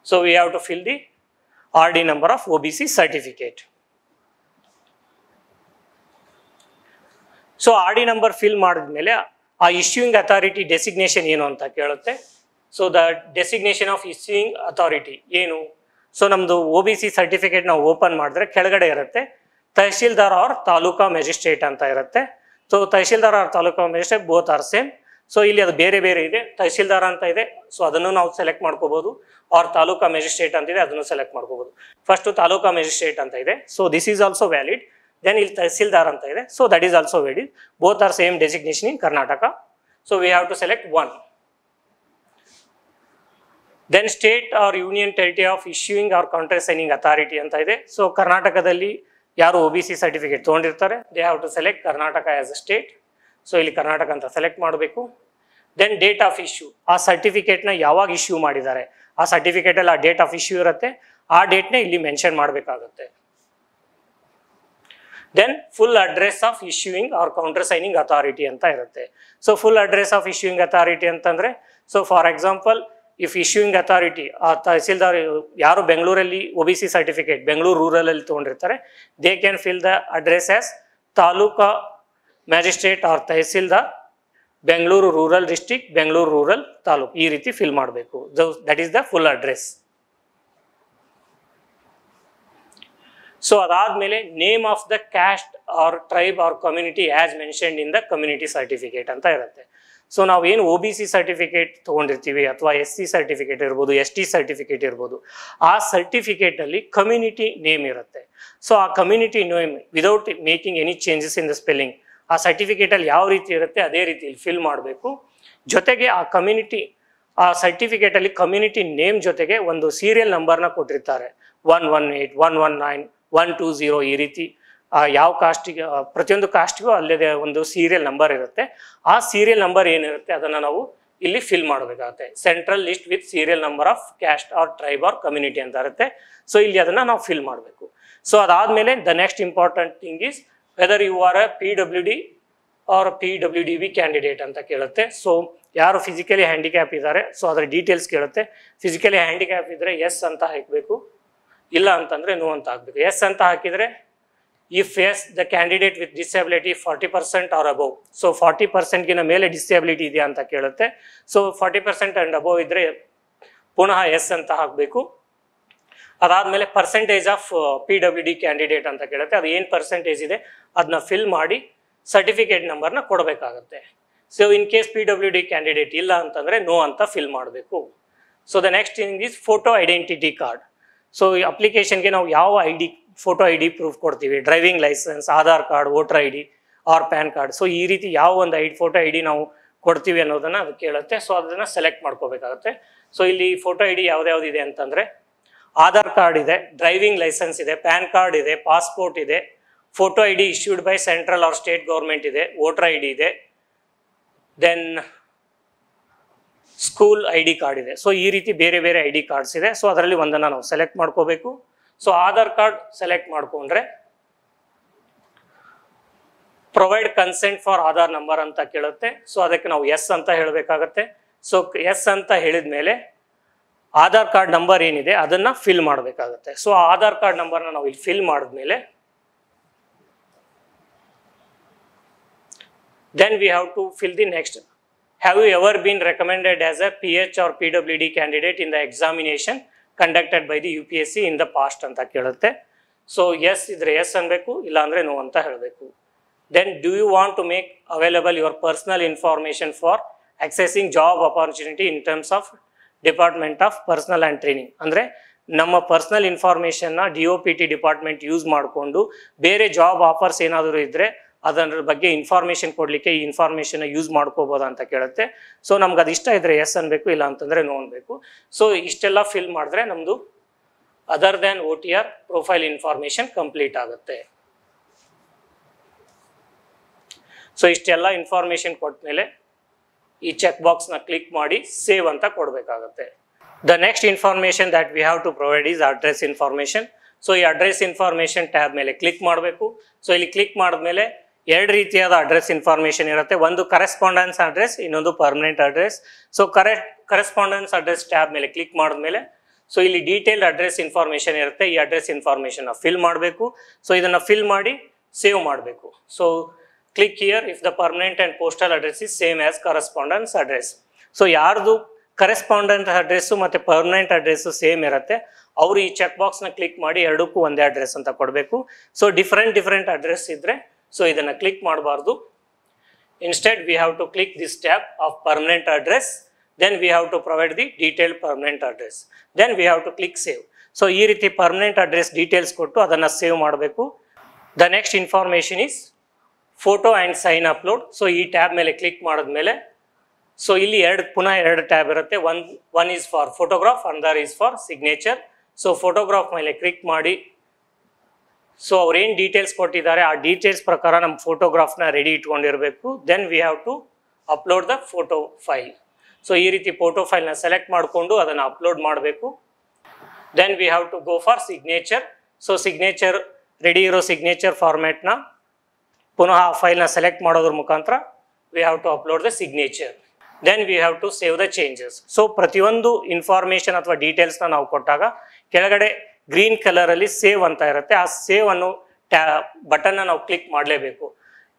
So we have to fill the RD number of OBC certificate. So RD number fill ಮಾಡಿದ್ಮೇಲೆ ಆ ಇಶ್ಯೂಯಿಂಗ್ ಅಥಾರಿಟಿ ಡೆಸಿಗ್ನೇಷನ್ ಏನು ಅಂತ ಕೇಳುತ್ತೆ. So the designation of issuing authority ಏನು. ಸೊ ನಮ್ಮದು OBC ಸರ್ಟಿಫಿಕೇಟ್ ನಾವು ಓಪನ್ ಮಾಡಿದ್ರೆ ಕೆಳಗಡೆ ಇರುತ್ತೆ ತಹಶೀಲ್ದಾರ್ ಆರ್ ತಾಲೂಕಾ ಮ್ಯಾಜಿಸ್ಟ್ರೇಟ್ ಅಂತ ಇರುತ್ತೆ. So tehsildar or taluka magistrate both are same. So ಇಲ್ಲಿ ಅದು ಬೇರೆ ಬೇರೆ ಇದೆ. ತಹಶೀಲ್ದಾರ್ ಅಂತ ಇದೆ, ಸೊ ಅದನ್ನು ನಾವು ಸೆಲೆಕ್ಟ್ ಮಾಡ್ಕೋಬಹುದು. ಆರ್ ತಾಲೂಕಾ ಮ್ಯಾಜಿಸ್ಟ್ರೇಟ್ ಅಂತ ಇದೆ, ಅದನ್ನು ಸೆಲೆಕ್ಟ್ ಮಾಡ್ಕೋಬಹುದು. ಫಸ್ಟ್ ತಾಲೂಕಾ ಮ್ಯಾಜಿಸ್ಟ್ರೇಟ್ ಅಂತ ಇದೆ. So this is also valid. Then ಇಲ್ಲಿ ತಹಸೀಲ್ದಾರ್ ಅಂತ ಇದೆ. So that is also valid. Both are same designation in Karnataka. So we have to select one. Then state or union territory of issuing or counter signing authority ಅಂತ ಇದೆ. So ಕರ್ನಾಟಕದಲ್ಲಿ ಯಾರು OBC certificate ತೊಗೊಂಡಿರ್ತಾರೆ they have to select Karnataka as a state. So ಇಲ್ಲಿ ಕರ್ನಾಟಕ ಅಂತ select ಮಾಡಬೇಕು. Then date of issue, ಆ ಸರ್ಟಿಫಿಕೇಟ್ನ ಯಾವಾಗ ಇಶ್ಯೂ ಮಾಡಿದ್ದಾರೆ ಆ ಸರ್ಟಿಫಿಕೇಟಲ್ಲಿ ಆ ಡೇಟ್ ಆಫ್ ಇಶ್ಯೂ ಇರುತ್ತೆ, ಆ ಡೇಟ್ನ ಇಲ್ಲಿ ಮೆನ್ಷನ್ ಮಾಡಬೇಕಾಗುತ್ತೆ. Then full address of issuing or counter signing authority ಅಂತ ಇರುತ್ತೆ. So full address of issuing authority ಅಂತಂದರೆ, so for example if issuing authority ಆ ತಹಸೀಲ್ದಾರ್ ಯಾರು ಬೆಂಗಳೂರಲ್ಲಿ OBC ಸರ್ಟಿಫಿಕೇಟ್ ಬೆಂಗಳೂರು ರೂರಲಲ್ಲಿ ತೊಗೊಂಡಿರ್ತಾರೆ they can fill the address as taluka magistrate or tahsildar Bengaluru rural district Bengaluru rural taluk ಈ ರೀತಿ ಫಿಲ್ ಮಾಡಬೇಕು. That is the full address. So ಅದಾದ್ಮೇಲೆ name of the caste or tribe or community as mentioned in the community certificate ಅಂತ ಇರುತ್ತೆ. So ನಾವು ಏನು OBC certificate ತೊಗೊಂಡಿರ್ತೀವಿ ಅಥವಾ SC certificate ಇರ್ಬೋದು, ST ಸರ್ಟಿಫಿಕೇಟ್ ಇರ್ಬೋದು, ಆ ಸರ್ಟಿಫಿಕೇಟಲ್ಲಿ ಕಮ್ಯುನಿಟಿ ನೇಮ್ ಇರುತ್ತೆ. ಸೊ ಆ community name without making any changes in the spelling ಆ ಸರ್ಟಿಫಿಕೇಟಲ್ಲಿ ಯಾವ ರೀತಿ ಇರುತ್ತೆ ಅದೇ ರೀತಿ ಫಿಲ್ ಮಾಡಬೇಕು. ಜೊತೆಗೆ ಆ ಆ ಸರ್ಟಿಫಿಕೇಟಲ್ಲಿ ಕಮ್ಯುನಿಟಿ ನೇಮ್ ಜೊತೆಗೆ ಒಂದು ಸೀರಿಯಲ್ ನಂಬರ್ನ ಕೊಟ್ಟಿರ್ತಾರೆ. 118, 119, 120 ಈ ರೀತಿ ಯಾವ ಕಾಸ್ಟಿಗೆ ಪ್ರತಿಯೊಂದು ಕಾಸ್ಟಿಗೂ ಅಲ್ಲದೆ ಒಂದು ಸೀರಿಯಲ್ ನಂಬರ್ ಇರುತ್ತೆ. ಆ ಸೀರಿಯಲ್ ನಂಬರ್ ಏನಿರುತ್ತೆ ಅದನ್ನು ನಾವು ಇಲ್ಲಿ ಫಿಲ್ ಮಾಡಬೇಕಾಗುತ್ತೆ. Central list with serial number of caste or tribe or community ಅಂತ ಇರುತ್ತೆ. ಸೊ ಇಲ್ಲಿ ಅದನ್ನು ನಾವು ಫಿಲ್ ಮಾಡಬೇಕು. ಸೊ ಅದಾದಮೇಲೆ the next important thing is whether you are a PWD or PWDB candidate ಅಂತ ಕೇಳುತ್ತೆ. ಸೊ ಯಾರು ಫಿಸಿಕಲಿ ಹ್ಯಾಂಡಿಕ್ಯಾಪ್ ಇದ್ದಾರೆ ಸೊ ಅದರ ಡೀಟೇಲ್ಸ್ ಕೇಳುತ್ತೆ. ಫಿಸಿಕಲಿ ಹ್ಯಾಂಡಿಕ್ಯಾಪ್ ಇದ್ದರೆ ಎಸ್ ಅಂತ ಹಾಕಬೇಕು, ಇಲ್ಲ ಅಂತಂದರೆ ನೋ ಅಂತ ಹಾಕಬೇಕು. ಎಸ್ ಅಂತ ಹಾಕಿದರೆ if yes the candidate with disability 40% or above. So 40%ಗಿನ ಮೇಲೆ ಡಿಸೆಬಿಲಿಟಿ ಇದೆಯಾ ಅಂತ ಕೇಳುತ್ತೆ. ಸೊ 40% ಆ್ಯಂಡ್ ಅಬೌವ್ ಇದ್ದರೆ ಪುನಃ ಎಸ್ ಅಂತ ಹಾಕಬೇಕು. ಅದಾದಮೇಲೆ ಪರ್ಸೆಂಟೇಜ್ ಆಫ್ PWD ಕ್ಯಾಂಡಿಡೇಟ್ ಅಂತ ಕೇಳುತ್ತೆ. ಅದು ಏನು ಪರ್ಸೆಂಟೇಜ್ ಇದೆ ಅದನ್ನ ಫಿಲ್ ಮಾಡಿ ಸರ್ಟಿಫಿಕೇಟ್ ನಂಬರ್ನ ಕೊಡಬೇಕಾಗುತ್ತೆ. So in case PWD candidate ಇಲ್ಲ ಅಂತಂದರೆ ನೋ ಅಂತ ಫಿಲ್ ಮಾಡಬೇಕು. So the next thing is photo identity card. So ಈ ಅಪ್ಲಿಕೇಶನ್ಗೆ ನಾವು ಯಾವ ಫೋಟೋ ID ಪ್ರೂಫ್ ಕೊಡ್ತೀವಿ, driving licence, Aadhaar card, voter ID or pan card. So ಈ ರೀತಿ ಯಾವ ಒಂದು ಫೋಟೋ ID ನಾವು ಕೊಡ್ತೀವಿ ಅನ್ನೋದನ್ನು ಅದು ಕೇಳುತ್ತೆ. ಸೊ ಅದನ್ನು ಸೆಲೆಕ್ಟ್ ಮಾಡ್ಕೋಬೇಕಾಗುತ್ತೆ. ಸೊ ಇಲ್ಲಿ ಫೋಟೋ ID ಯಾವ್ದು ಇದೆ ಅಂತಂದರೆ ಆಧಾರ್ ಕಾರ್ಡ್ ಇದೆ, ಡ್ರೈವಿಂಗ್ ಲೈಸೆನ್ಸ್ ಇದೆ, ಪ್ಯಾನ್ ಕಾರ್ಡ್ ಇದೆ, ಪಾಸ್ಪೋರ್ಟ್ ಇದೆ, photo ID issued by central or state government ಇದೆ, ವೋಟರ್ ID ಇದೆ, ದೆನ್ ಸ್ಕೂಲ್ ID ಕಾರ್ಡ್ ಇದೆ. ಸೊ ಈ ರೀತಿ ಬೇರೆ ಬೇರೆ ID ಕಾರ್ಡ್ಸ್ ಇದೆ. ಸೊ ಅದರಲ್ಲಿ ಒಂದನ್ನು ನಾವು ಸೆಲೆಕ್ಟ್ ಮಾಡ್ಕೋಬೇಕು. ಸೊ ಆಧಾರ್ ಕಾರ್ಡ್ ಸೆಲೆಕ್ಟ್ ಮಾಡ್ಕೊಂಡ್ರೆ provide consent for Aadhaar number ಅಂತ ಕೇಳುತ್ತೆ. ಸೊ ಅದಕ್ಕೆ ನಾವು ಎಸ್ ಅಂತ ಹೇಳಬೇಕಾಗತ್ತೆ. ಸೊ ಎಸ್ ಅಂತ ಹೇಳಿದ ಮೇಲೆ ಆಧಾರ್ ಕಾರ್ಡ್ ನಂಬರ್ ಏನಿದೆ ಅದನ್ನ ಫಿಲ್ ಮಾಡಬೇಕಾಗುತ್ತೆ. ಸೊ ಆಧಾರ್ ಕಾರ್ಡ್ ನಂಬರ್ನ ನಾವು ಇಲ್ಲಿ ಫಿಲ್ ಮಾಡಿದ್ಮೇಲೆ then we have to fill the next. Have you ever been recommended as a PH or PWD candidate in the examination conducted by the UPSC in the past ಅಂತ ಕೇಳುತ್ತೆ. So S ಇದ್ರೆ S ಅನ್ಬೇಕು, ಇಲ್ಲ ಅಂದ್ರೆ no ಅಂತ ಹೇಳಬೇಕು. Then do you want to make available your personal information for accessing job opportunity in terms of Department of Personnel and Training? ಅಂದ್ರೆ ನಮ್ಮ ಪರ್ಸನಲ್ ಇನ್ಫಾರ್ಮೇಶನ್ನ DOPT ಡಿಪಾರ್ಟ್ಮೆಂಟ್ ಯೂಸ್ ಮಾಡಿಕೊಂಡು ಬೇರೆ ಜಾಬ್ ಆಫರ್ಸ್ ಏನಾದರೂ ಇದ್ರೆ ಅದರ ಬಗ್ಗೆ ಇನ್ಫಾರ್ಮೇಶನ್ ಕೊಡಲಿಕ್ಕೆ ಈ ಇನ್ಫಾರ್ಮೇಶನ್ ಯೂಸ್ ಮಾಡ್ಕೋಬೋದಾ ಅಂತ ಕೇಳುತ್ತೆ. ಸೊ ನಮ್ಗೆ ಅದು ಇಷ್ಟ ಇದ್ರೆ ಎಸ್ ಅನ್ಬೇಕು, ಇಲ್ಲ ಅಂತಂದ್ರೆ ನೋ ಅನ್ಬೇಕು. ಸೊ ಇಷ್ಟೆಲ್ಲ ಫಿಲ್ ಮಾಡಿದ್ರೆ ನಮ್ದು other than OTR profile information complete ಆಗುತ್ತೆ. ಸೊ ಇಷ್ಟೆಲ್ಲ ಇನ್ಫಾರ್ಮೇಶನ್ ಕೊಟ್ಮೇಲೆ ಈ ಚೆಕ್ ಬಾಕ್ಸ್ನ ಕ್ಲಿಕ್ ಮಾಡಿ ಸೇವ್ ಅಂತ ಕೊಡಬೇಕಾಗುತ್ತೆ. The next information that we have to provide is address information. So ಈ ಅಡ್ರೆಸ್ ಇನ್ಫಾರ್ಮೇಶನ್ ಟ್ಯಾಬ್ ಮೇಲೆ ಕ್ಲಿಕ್ ಮಾಡಬೇಕು. ಸೊ ಇಲ್ಲಿ ಕ್ಲಿಕ್ ಮಾಡಿದ್ಮೇಲೆ ಎರಡು ರೀತಿಯಾದ ಅಡ್ರೆಸ್ ಇನ್ಫಾರ್ಮೇಶನ್ ಇರುತ್ತೆ. ಒಂದು ಕರೆಸ್ಪಾಂಡೆನ್ಸ್ ಅಡ್ರೆಸ್, ಇನ್ನೊಂದು permanent address. So correspondence address tab ಮೇಲೆ ಕ್ಲಿಕ್ ಮಾಡಿದ್ಮೇಲೆ ಸೊ ಇಲ್ಲಿ ಡೀಟೇಲ್ಡ್ ಅಡ್ರೆಸ್ ಇನ್ಫಾರ್ಮೇಶನ್ ಇರುತ್ತೆ. ಈ ಅಡ್ರೆಸ್ ಇನ್ಫಾರ್ಮೇಶನ್ ಫಿಲ್ ಮಾಡಬೇಕು. ಸೊ ಇದನ್ನ ಫಿಲ್ ಮಾಡಿ ಸೇವ್ ಮಾಡಬೇಕು. So click here if the permanent and postal address is same as correspondence address. So ಯಾರ್ದು ಕರೆಸ್ಪಾಂಡೆಂಟ್ ಅಡ್ರೆಸ್ಸು ಮತ್ತು ಪರ್ಮನೆಂಟ್ ಅಡ್ರೆಸ್ಸು ಸೇಮ್ ಇರುತ್ತೆ, ಅವರು ಈ ಚೆಕ್ ಬಾಕ್ಸ್ನ ಕ್ಲಿಕ್ ಮಾಡಿ ಎರಡಕ್ಕೂ ಒಂದೇ ಅಡ್ರೆಸ್ ಅಂತ ಕೊಡಬೇಕು. ಸೊ ಡಿಫ್ರೆಂಟ್ ಅಡ್ರೆಸ್ ಇದ್ದರೆ ಸೊ ಇದನ್ನು ಕ್ಲಿಕ್ ಮಾಡಬಾರ್ದು. Instead we have to click this tab of permanent address, then we have to provide the detail permanent address, then we have to click save. So ಈ ರೀತಿ permanent address details ಕೊಟ್ಟು ಅದನ್ನು save ಮಾಡಬೇಕು. The next information is photo and sign upload. So ಈ tab ಮೇಲೆ click ಮಾಡಿದ್ಮೇಲೆ so ಇಲ್ಲಿ ಪುನಃ ಎರಡು ಟ್ಯಾಬ್ ಇರುತ್ತೆ. ಒನ್ ಈಸ್ ಫಾರ್ ಫೋಟೋಗ್ರಾಫ್, ಅಂದರ್ is for signature. So photograph ಮೇಲೆ ಕ್ಲಿಕ್ ಮಾಡಿ ಸೊ ಅವ್ರೇನು ಡೀಟೇಲ್ಸ್ ಕೊಟ್ಟಿದ್ದಾರೆ ಆ ಡೀಟೇಲ್ಸ್ ಪ್ರಕಾರ ನಮ್ಮ ಫೋಟೋಗ್ರಾಫ್ನ ರೆಡಿ ಇಟ್ಕೊಂಡಿರಬೇಕು. Then we have to upload the photo file. So ಈ ರೀತಿ ಫೋಟೋ ಫೈಲ್ನ ಸೆಲೆಕ್ಟ್ ಮಾಡಿಕೊಂಡು ಅದನ್ನು ಅಪ್ಲೋಡ್ ಮಾಡಬೇಕು. Then we have to go for signature. So signature ready ಇರೋ ಸಿಗ್ನೇಚರ್ ಫಾರ್ಮ್ಯಾಟ್ನ ಪುನಃ ಆ ಫೈಲ್ನ ಸೆಲೆಕ್ಟ್ ಮಾಡೋದ್ರ ಮುಖಾಂತರ we have to upload the signature. Then we have to save the changes. So ಪ್ರತಿಯೊಂದು ಇನ್ಫಾರ್ಮೇಷನ್ ಅಥವಾ ಡೀಟೇಲ್ಸ್ನ ನಾವು ಕೊಟ್ಟಾಗ ಕೆಳಗಡೆ ಗ್ರೀನ್ ಕಲರಲ್ಲಿ ಸೇವ್ ಅಂತ ಇರುತ್ತೆ. ಆ ಸೇವ್ ಅನ್ನೋ ಬಟನ್ನ ನಾವು ಕ್ಲಿಕ್ ಮಾಡಲೇಬೇಕು.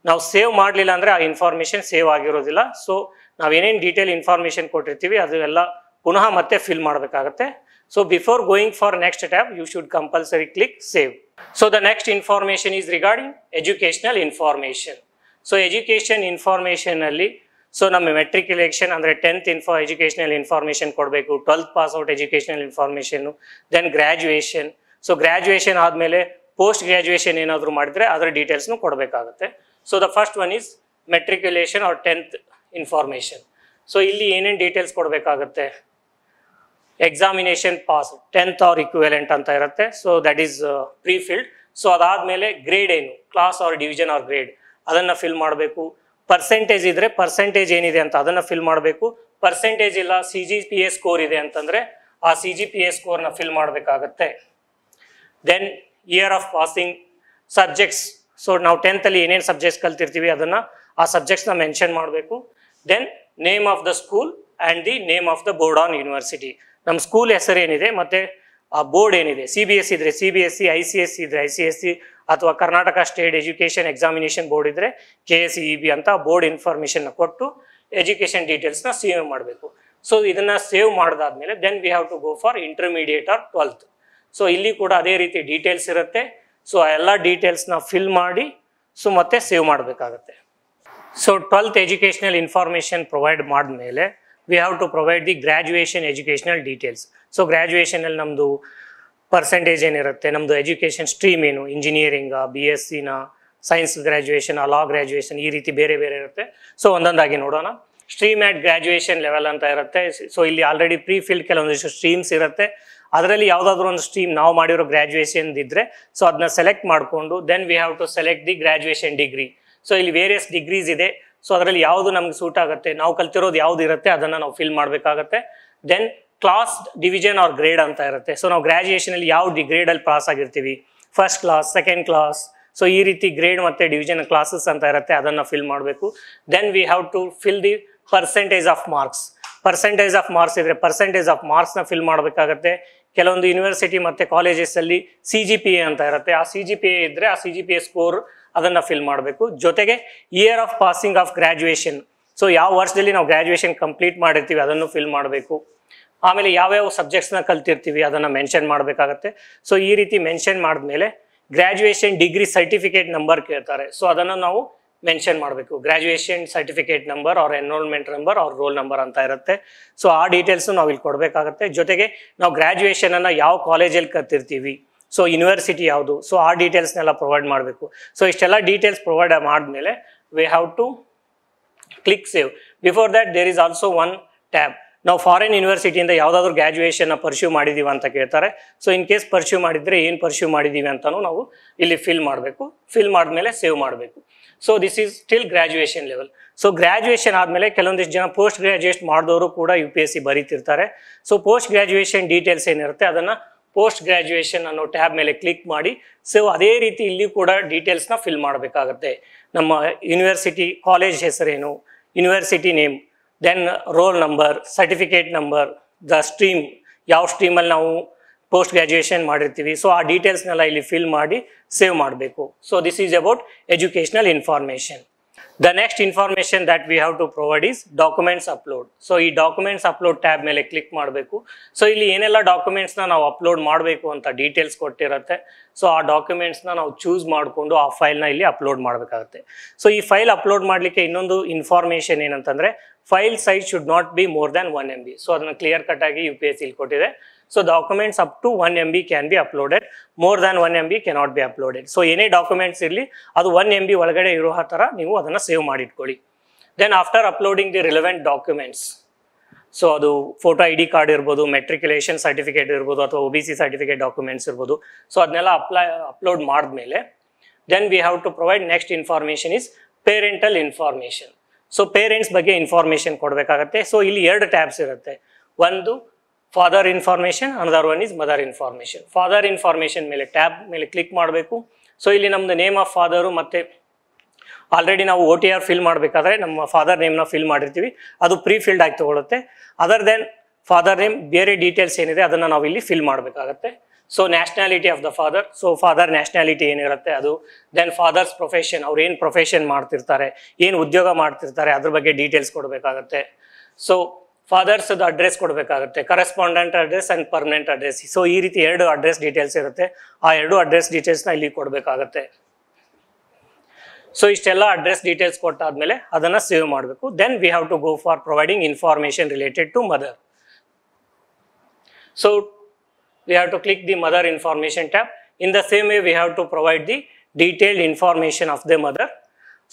ನಾವು ಸೇವ್ ಮಾಡಲಿಲ್ಲ ಅಂದರೆ ಆ ಇನ್ಫಾರ್ಮೇಷನ್ ಸೇವ್ ಆಗಿರೋದಿಲ್ಲ. ಸೊ ನಾವೇನೇನು ಡೀಟೇಲ್ ಇನ್ಫಾರ್ಮೇಷನ್ ಕೊಟ್ಟಿರ್ತೀವಿ ಅದು ಎಲ್ಲ ಪುನಃ ಮತ್ತೆ ಫಿಲ್ ಮಾಡಬೇಕಾಗತ್ತೆ. So before going for next tab you should compulsory click save. So the next information is regarding educational information. So education ಇನ್ಫಾರ್ಮೇಷನಲ್ಲಿ ಸೊ ನಮ್ಮ ಮೆಟ್ರಿಕ್ಯುಲೇಷನ್ ಅಂದರೆ 10th ಎಜುಕೇಷನಲ್ ಇನ್ಫಾರ್ಮೇಷನ್ ಕೊಡಬೇಕು, 12th ಪಾಸ್ಔಟ್ ಎಜುಕೇಷನಲ್ ಇನ್ಫಾರ್ಮೇಷನ್ನು, ದೆನ್ ಗ್ರ್ಯಾಜುಯೇಷನ್. ಸೊ ಗ್ರ್ಯಾಜುಯೇಷನ್ ಆದಮೇಲೆ post graduation ಏನಾದರೂ ಮಾಡಿದರೆ ಅದರ ಡೀಟೇಲ್ಸ್ನು ಕೊಡಬೇಕಾಗುತ್ತೆ. So the first one is matriculation R 10th information. So ಇಲ್ಲಿ ಏನೇನು ಡೀಟೇಲ್ಸ್ ಕೊಡಬೇಕಾಗುತ್ತೆ? Examination pass 10th or equivalent ಅಂತ ಇರುತ್ತೆ. So that is prefilled. So ಅದಾದಮೇಲೆ ಗ್ರೇಡ್ ಏನು, class or division or grade, ಅದನ್ನು ಫಿಲ್ ಮಾಡಬೇಕು. ಪರ್ಸೆಂಟೇಜ್ ಇದ್ದರೆ ಪರ್ಸೆಂಟೇಜ್ ಏನಿದೆ ಅಂತ ಅದನ್ನು ಫಿಲ್ ಮಾಡಬೇಕು. ಪರ್ಸೆಂಟೇಜ್ ಇಲ್ಲ CGPA ಸ್ಕೋರ್ ಇದೆ ಅಂತಂದರೆ ಆ CGPA ಸ್ಕೋರ್ನ ಫಿಲ್ ಮಾಡಬೇಕಾಗತ್ತೆ. Then year of passing, subjects. So ನಾವು 10th ಏನೇನು ಸಬ್ಜೆಕ್ಟ್ಸ್ ಕಲ್ತಿರ್ತೀವಿ ಅದನ್ನು ಆ ಸಬ್ಜೆಕ್ಟ್ಸ್ನ ಮೆನ್ಷನ್ ಮಾಡಬೇಕು. Then name of the school and the name of the board on university. ನಮ್ಮ ಸ್ಕೂಲ್ ಹೆಸರು ಏನಿದೆ ಮತ್ತು ಆ ಬೋರ್ಡ್ ಏನಿದೆ, CBSE ಇದ್ದರೆ CBSE, ICSE ಇದ್ದರೆ ICSE, ಅಥವಾ Karnataka state education examination board ಇದ್ದರೆ KSEB ಅಂತ ಬೋರ್ಡ್ ಇನ್ಫಾರ್ಮೇಷನ್ನ ಕೊಟ್ಟು ಎಜುಕೇಷನ್ ಡೀಟೇಲ್ಸ್ನ ಸೇವ್ ಮಾಡಬೇಕು. ಸೊ ಇದನ್ನು ಸೇವ್ ಮಾಡಿದಾದ್ಮೇಲೆ then we have to go for intermediate or 12th. So ಇಲ್ಲಿ ಕೂಡ ಅದೇ ರೀತಿ ಡೀಟೇಲ್ಸ್ ಇರುತ್ತೆ. ಸೊ ಎಲ್ಲ ಡೀಟೇಲ್ಸ್ನ ಫಿಲ್ ಮಾಡಿ ಸೊ ಮತ್ತೆ ಸೇವ್ ಮಾಡಬೇಕಾಗತ್ತೆ. So 12th educational information provide ಮಾಡಿದ್ಮೇಲೆ we have to provide the graduation educational details. So ಗ್ರ್ಯಾಜುಯೇಷನಲ್ಲಿ ನಮ್ಮದು ಪರ್ಸೆಂಟೇಜ್ ಏನಿರುತ್ತೆ, ನಮ್ಮದು ಎಜುಕೇಷನ್ ಸ್ಟ್ರೀಮ್ ಏನು, ಇಂಜಿನಿಯರಿಂಗಾ, BSc ಸೈನ್ಸ್ ಗ್ರ್ಯಾಜುಯೇಷನ್, ಲಾ ಗ್ರ್ಯಾಜುಯೇಷನ್, ಈ ರೀತಿ ಬೇರೆ ಬೇರೆ ಇರುತ್ತೆ. ಸೊ ಒಂದೊಂದಾಗಿ ನೋಡೋಣ. ಸ್ಟ್ರೀಮ್ ಆ್ಯಟ್ ಗ್ರ್ಯಾಜುಯೇಷನ್ ಲೆವೆಲ್ ಅಂತ ಇರುತ್ತೆ. ಸೊ ಇಲ್ಲಿ ಆಲ್ರೆಡಿ ಪ್ರೀಫಿಲ್ಡ್ ಕೆಲವೊಂದಿಷ್ಟು ಸ್ಟ್ರೀಮ್ಸ್ ಇರುತ್ತೆ. ಅದರಲ್ಲಿ ಯಾವುದಾದ್ರೂ ಒಂದು ಸ್ಟ್ರೀಮ್ ನಾವು ಮಾಡಿರೋ ಗ್ರ್ಯಾಜುಯೇಷನ್ ಇದ್ದರೆ ಸೊ ಅದನ್ನ ಸೆಲೆಕ್ಟ್ ಮಾಡಿಕೊಂಡು then we have to select the graduation degree. So ಇಲ್ಲಿ ವೇರಿಯಸ್ ಡಿಗ್ರೀಸ್ ಇದೆ. ಸೊ ಅದರಲ್ಲಿ ಯಾವುದು ನಮ್ಗೆ ಸೂಟ್ ಆಗುತ್ತೆ, ನಾವು ಕಲ್ತಿರೋದು ಯಾವ್ದು ಇರುತ್ತೆ ಅದನ್ನು ನಾವು ಫಿಲ್ ಮಾಡಬೇಕಾಗತ್ತೆ. Then class, division or grade ಅಂತ ಇರುತ್ತೆ. ಸೊ ನಾವು ಗ್ರ್ಯಾಜುಯೇಷನಲ್ಲಿ ಯಾವ ಗ್ರೇಡಲ್ಲಿ ಪಾಸ್ ಆಗಿರ್ತೀವಿ, first class, second class. So ಈ ರೀತಿ ಗ್ರೇಡ್ ಮತ್ತು ಡಿವಿಷನ್ ಕ್ಲಾಸಸ್ ಅಂತ ಇರುತ್ತೆ, ಅದನ್ನು ಫಿಲ್ ಮಾಡಬೇಕು. Then we have to fill the percentage of marks. Percentage of marks ಇದ್ರೆ ಪರ್ಸೆಂಟೇಜ್ ಆಫ್ ಮಾರ್ಕ್ಸ್ನ ಫಿಲ್ ಮಾಡಬೇಕಾಗತ್ತೆ. ಕೆಲವೊಂದು ಯೂನಿವರ್ಸಿಟಿ ಮತ್ತು ಕಾಲೇಜಸಲ್ಲಿ CGPA ಅಂತ ಇರುತ್ತೆ. ಆ CGPA ಇದ್ದರೆ ಆ CGPA ಸ್ಕೋರ್ ಅದನ್ನು ಫಿಲ್ ಮಾಡಬೇಕು. ಜೊತೆಗೆ year of passing off graduation, so ಯಾವ ವರ್ಷದಲ್ಲಿ ನಾವು ಗ್ರ್ಯಾಜುಯೇಷನ್ ಕಂಪ್ಲೀಟ್ ಮಾಡಿರ್ತೀವಿ ಅದನ್ನು ಫಿಲ್ ಮಾಡಬೇಕು. ಆಮೇಲೆ ಯಾವ್ಯಾವ ಸಬ್ಜೆಕ್ಟ್ಸ್ನ ಕಲ್ತಿರ್ತೀವಿ ಅದನ್ನು ಮೆನ್ಷನ್ ಮಾಡಬೇಕಾಗತ್ತೆ. ಸೊ ಈ ರೀತಿ ಮೆನ್ಷನ್ ಮಾಡಿದ್ಮೇಲೆ ಗ್ರ್ಯಾಜುಯೇಷನ್ ಡಿಗ್ರಿ ಸರ್ಟಿಫಿಕೇಟ್ ನಂಬರ್ ಕೇಳ್ತಾರೆ. ಸೊ ಅದನ್ನು ನಾವು ಮೆನ್ಷನ್ ಮಾಡಬೇಕು. ಗ್ರ್ಯಾಜುಯೇಷನ್ ಸರ್ಟಿಫಿಕೇಟ್ ನಂಬರ್ ಅವ್ರ ಎನ್ರೋಲ್ಮೆಂಟ್ ನಂಬರ್ ಅವ್ರ ರೋಲ್ ನಂಬರ್ ಅಂತ ಇರುತ್ತೆ. ಸೊ ಆ ಡೀಟೇಲ್ಸು ನಾವು ಇಲ್ಲಿ ಕೊಡಬೇಕಾಗತ್ತೆ. ಜೊತೆಗೆ ನಾವು ಗ್ರ್ಯಾಜುಯೇಷನನ್ನು ಯಾವ ಕಾಲೇಜಲ್ಲಿ ಕಲ್ತಿರ್ತೀವಿ, ಸೊ ಯೂನಿವರ್ಸಿಟಿ ಯಾವುದು, ಸೊ ಆ ಡೀಟೇಲ್ಸ್ನೆಲ್ಲ ಪ್ರೊವೈಡ್ ಮಾಡಬೇಕು. ಸೊ ಇಷ್ಟೆಲ್ಲ ಡೀಟೇಲ್ಸ್ ಪ್ರೊವೈಡ್ ಮಾಡಿದ್ಮೇಲೆ we have to click save. Before that there is also one tab. ನಾವು ಫಾರಿನ್ ಯೂನಿವರ್ಸಿಟಿಯಿಂದ ಯಾವುದಾದ್ರೂ ಗ್ರ್ಯಾಜುಯೇಷನ್ನ ಪರ್ಸ್ಯೂ ಮಾಡಿದ್ದೀವಿ ಅಂತ ಕೇಳ್ತಾರೆ. ಸೊ ಇನ್ ಕೇಸ್ ಪರ್ಸ್ಯೂ ಮಾಡಿದರೆ ಏನು ಪರ್ಸ್ಯೂ ಮಾಡಿದ್ದೀವಿ ಅಂತಲೂ ನಾವು ಇಲ್ಲಿ ಫಿಲ್ ಮಾಡಬೇಕು. ಫಿಲ್ ಮಾಡಿದ್ಮೇಲೆ ಸೇವ್ ಮಾಡಬೇಕು. So this is still graduation level. So graduation ಆದಮೇಲೆ ಕೆಲವೊಂದಿಷ್ಟು ಜನ ಪೋಸ್ಟ್ ಗ್ರ್ಯಾಜುಯೇಟ್ ಮಾಡಿದವರು ಕೂಡ UPSC ಬರೀತಿರ್ತಾರೆ. ಸೊ ಪೋಸ್ಟ್ ಗ್ರ್ಯಾಜುಯೇಷನ್ ಡೀಟೇಲ್ಸ್ ಏನಿರುತ್ತೆ ಅದನ್ನು ಪೋಸ್ಟ್ ಗ್ರ್ಯಾಜುಯೇಷನ್ ಅನ್ನೋ ಟ್ಯಾಬ್ ಮೇಲೆ ಕ್ಲಿಕ್ ಮಾಡಿ. ಸೊ ಅದೇ ರೀತಿ ಇಲ್ಲಿ ಕೂಡ ಡೀಟೇಲ್ಸ್ನ ಫಿಲ್ ಮಾಡಬೇಕಾಗತ್ತೆ. ನಮ್ಮ ಯೂನಿವರ್ಸಿಟಿ ಕಾಲೇಜ್ ಹೆಸರೇನು, university name, then roll number, certificate number, the stream, ಯಾವ ಸ್ಟ್ರೀಮಲ್ಲಿ ನಾವು ಪೋಸ್ಟ್ ಗ್ರ್ಯಾಜುಯೇಷನ್ ಮಾಡಿರ್ತೀವಿ. ಸೊ ಆ ಡೀಟೇಲ್ಸ್ನೆಲ್ಲ ಇಲ್ಲಿ ಫಿಲ್ ಮಾಡಿ ಸೇವ್ ಮಾಡಬೇಕು. So this is about educational information. The next information that we have to provide is documents upload. So ಈ documents upload tab ಮೇಲೆ ಕ್ಲಿಕ್ ಮಾಡಬೇಕು. ಸೊ ಇಲ್ಲಿ ಏನೆಲ್ಲ ಡಾಕ್ಯುಮೆಂಟ್ಸ್ನ ನಾವು ಅಪ್ಲೋಡ್ ಮಾಡಬೇಕು ಅಂತ ಡೀಟೇಲ್ಸ್ ಕೊಟ್ಟಿರುತ್ತೆ. ಸೊ ಆ ಡಾಕ್ಯುಮೆಂಟ್ಸ್ನ ನಾವು ಚೂಸ್ ಮಾಡಿಕೊಂಡು ಆ ಫೈಲ್ನ ಇಲ್ಲಿ ಅಪ್ಲೋಡ್ ಮಾಡಬೇಕಾಗುತ್ತೆ. ಸೊ ಈ ಫೈಲ್ ಅಪ್ಲೋಡ್ ಮಾಡಲಿಕ್ಕೆ ಇನ್ನೊಂದು ಇನ್ಫಾರ್ಮೇಷನ್ ಏನಂತಂದರೆ file size should not be more than 1 MB. So ಅದನ್ನು ಕ್ಲಿಯರ್ ಕಟ್ ಆಗಿ UPSC ಇಲ್ಲಿ ಕೊಟ್ಟಿದೆ. So documents up to 1 MB can be uploaded, more than 1 MB cannot be uploaded. So ಏನೇ documents ಇರಲಿ ಅದು 1 MB ಒಳಗಡೆ ಇರೋ ಥರ ನೀವು ಅದನ್ನು ಸೇವ್ ಮಾಡಿಟ್ಕೊಳ್ಳಿ. Then after uploading the relevant documents, so ಅದು ಫೋಟೋ ID ಕಾರ್ಡ್ ಇರ್ಬೋದು, ಮೆಟ್ರಿಕ್ಯುಲೇಷನ್ ಸರ್ಟಿಫಿಕೇಟ್ ಇರ್ಬೋದು, ಅಥವಾ OBC ಸರ್ಟಿಫಿಕೇಟ್ ಡಾಕ್ಯುಮೆಂಟ್ಸ್ ಇರ್ಬೋದು. ಸೊ ಅದನ್ನೆಲ್ಲ ಅಪ್ಲೋಡ್ ಮಾಡಿದ್ಮೇಲೆ then we have to provide next information is parental information. So parents ಬಗ್ಗೆ ಇನ್ಫಾರ್ಮೇಷನ್ ಕೊಡಬೇಕಾಗತ್ತೆ. ಸೊ ಇಲ್ಲಿ 2 ಟ್ಯಾಬ್ಸ್ ಇರುತ್ತೆ. ಒಂದು father information, another one is mother information. Father information ಮೇಲೆ ಟ್ಯಾಬ್ ಮೇಲೆ ಕ್ಲಿಕ್ ಮಾಡಬೇಕು. ಸೊ ಇಲ್ಲಿ ನಮ್ಮದು ನೇಮ್ ಆಫ್ ಫಾದರು ಮತ್ತು ಆಲ್ರೆಡಿ ನಾವು OTR ಫಿಲ್ ಮಾಡಬೇಕಾದ್ರೆ ನಮ್ಮ ಫಾದರ್ ನೇಮ್ನ ಫಿಲ್ ಮಾಡಿರ್ತೀವಿ, ಅದು ಪ್ರೀ ಫಿಲ್ಡ್ ಆಗಿ ತೊಗೊಳುತ್ತೆ. ಅದರ್ ದೆನ್ ಫಾದರ್ ನೇಮ್ ಬೇರೆ ಡೀಟೇಲ್ಸ್ ಏನಿದೆ ಅದನ್ನು ನಾವು ಇಲ್ಲಿ ಫಿಲ್ ಮಾಡಬೇಕಾಗತ್ತೆ. So nationality of the father, so father nationality ಏನಿರುತ್ತೆ ಅದು. ದೆನ್ ಫಾದರ್ಸ್ ಪ್ರೊಫೆಷನ್, ಅವ್ರು ಏನು ಪ್ರೊಫೆಷನ್ ಮಾಡ್ತಿರ್ತಾರೆ, ಏನು ಉದ್ಯೋಗ ಮಾಡ್ತಿರ್ತಾರೆ ಅದ್ರ ಬಗ್ಗೆ ಡೀಟೇಲ್ಸ್ ಕೊಡಬೇಕಾಗತ್ತೆ. ಸೊ ಫಾದರ್ಸ್ದು ಅಡ್ರೆಸ್ ಕೊಡಬೇಕಾಗುತ್ತೆ, correspondent address and permanent address. So ಈ ರೀತಿ 2 ಅಡ್ರೆಸ್ ಡೀಟೇಲ್ಸ್ ಇರುತ್ತೆ. ಆ 2 ಅಡ್ರೆಸ್ ಡೀಟೇಲ್ಸ್ನ ಇಲ್ಲಿ ಕೊಡಬೇಕಾಗತ್ತೆ. ಸೊ ಇಷ್ಟೆಲ್ಲ ಅಡ್ರೆಸ್ ಡೀಟೇಲ್ಸ್ ಕೊಟ್ಟಾದ್ಮೇಲೆ ಅದನ್ನು ಸೇವ್ ಮಾಡಬೇಕು. Then we have to go for providing information related to mother. So we have to click the mother information tab. In the same way we have to provide the detailed information of the mother.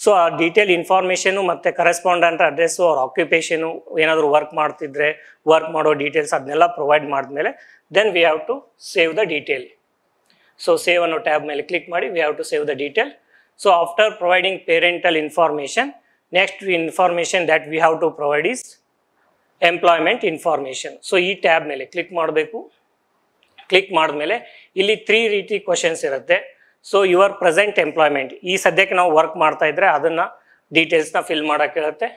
So ಆ detail information ಮತ್ತು correspondent address, ಅವ್ರ ಆಕ್ಯುಪೇಷನು, ಏನಾದರೂ work ಮಾಡ್ತಿದ್ರೆ work ಮಾಡೋ details ಅದನ್ನೆಲ್ಲ provide ಮಾಡಿದ್ಮೇಲೆ then we have to save the detail. So save ಅನ್ನೋ tab ಮೇಲೆ ಕ್ಲಿಕ್ ಮಾಡಿ we have to save the detail. So after providing parental information, next information that we have to provide is employment information. So ಈ tab ಮೇಲೆ click ಮಾಡಬೇಕು. Click ಮಾಡಿದ್ಮೇಲೆ ಇಲ್ಲಿ 3 ರೀತಿ questions ಇರುತ್ತೆ. ಸೊ ಯುವರ್ ಪ್ರೆಸೆಂಟ್ ಎಂಪ್ಲಾಯ್ಮೆಂಟ್, ಈ ಸದ್ಯಕ್ಕೆ ನಾವು ವರ್ಕ್ ಮಾಡ್ತಾ ಇದ್ರೆ ಅದನ್ನು ಡೀಟೇಲ್ಸ್ನ ಫಿಲ್ ಮಾಡೋಕ್ಕೆ ಇರುತ್ತೆ.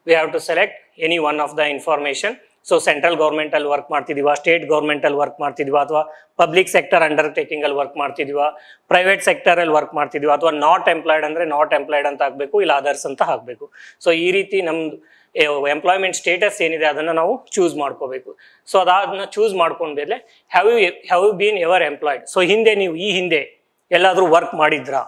We have to select any one of the information. So central ಗೌರ್ಮೆಂಟಲ್ಲಿ ವರ್ಕ್ ಮಾಡ್ತಿದ್ದೀವಾ, ಸ್ಟೇಟ್ ಗೌರ್ಮೆಂಟಲ್ಲಿ ವರ್ಕ್ ಮಾಡ್ತಿದ್ದೀವಾ, ಅಥವಾ ಪಬ್ಲಿಕ್ ಸೆಕ್ಟರ್ ಅಂಡರ್ಟೇಕಿಂಗಲ್ಲಿ ವರ್ಕ್ ಮಾಡ್ತಿದ್ದೀವಾ, ಪ್ರೈವೇಟ್ ಸೆಕ್ಟರಲ್ಲಿ ವರ್ಕ್ ಮಾಡ್ತಿದ್ದೀವಾ, ಅಥವಾ ನಾಟ್ ಎಂಪ್ಲಾಯ್ಡ್ ಅಂದರೆ ನಾಟ್ ಎಂಪ್ಲಾಯ್ಡ್ ಅಂತ ಹಾಕಬೇಕು, ಇಲ್ಲ ಅದರ್ಸ್ ಅಂತ ಹಾಕಬೇಕು. ಸೊ ಈ ರೀತಿ ನಮ್ಮದು ಎಂಪ್ಲಾಯ್ಮೆಂಟ್ ಸ್ಟೇಟಸ್ ಏನಿದೆ ಅದನ್ನು ನಾವು ಚೂಸ್ ಮಾಡ್ಕೋಬೇಕು. ಸೊ ಅದನ್ನ ಚೂಸ್ ಮಾಡ್ಕೊಂಡ್ಮೇಲೆ have you been ever employed. So ಹಿಂದೆ ನೀವು ಈ ಹಿಂದೆ ಎಲ್ಲಾದರೂ ವರ್ಕ್ ಮಾಡಿದ್ರಾ,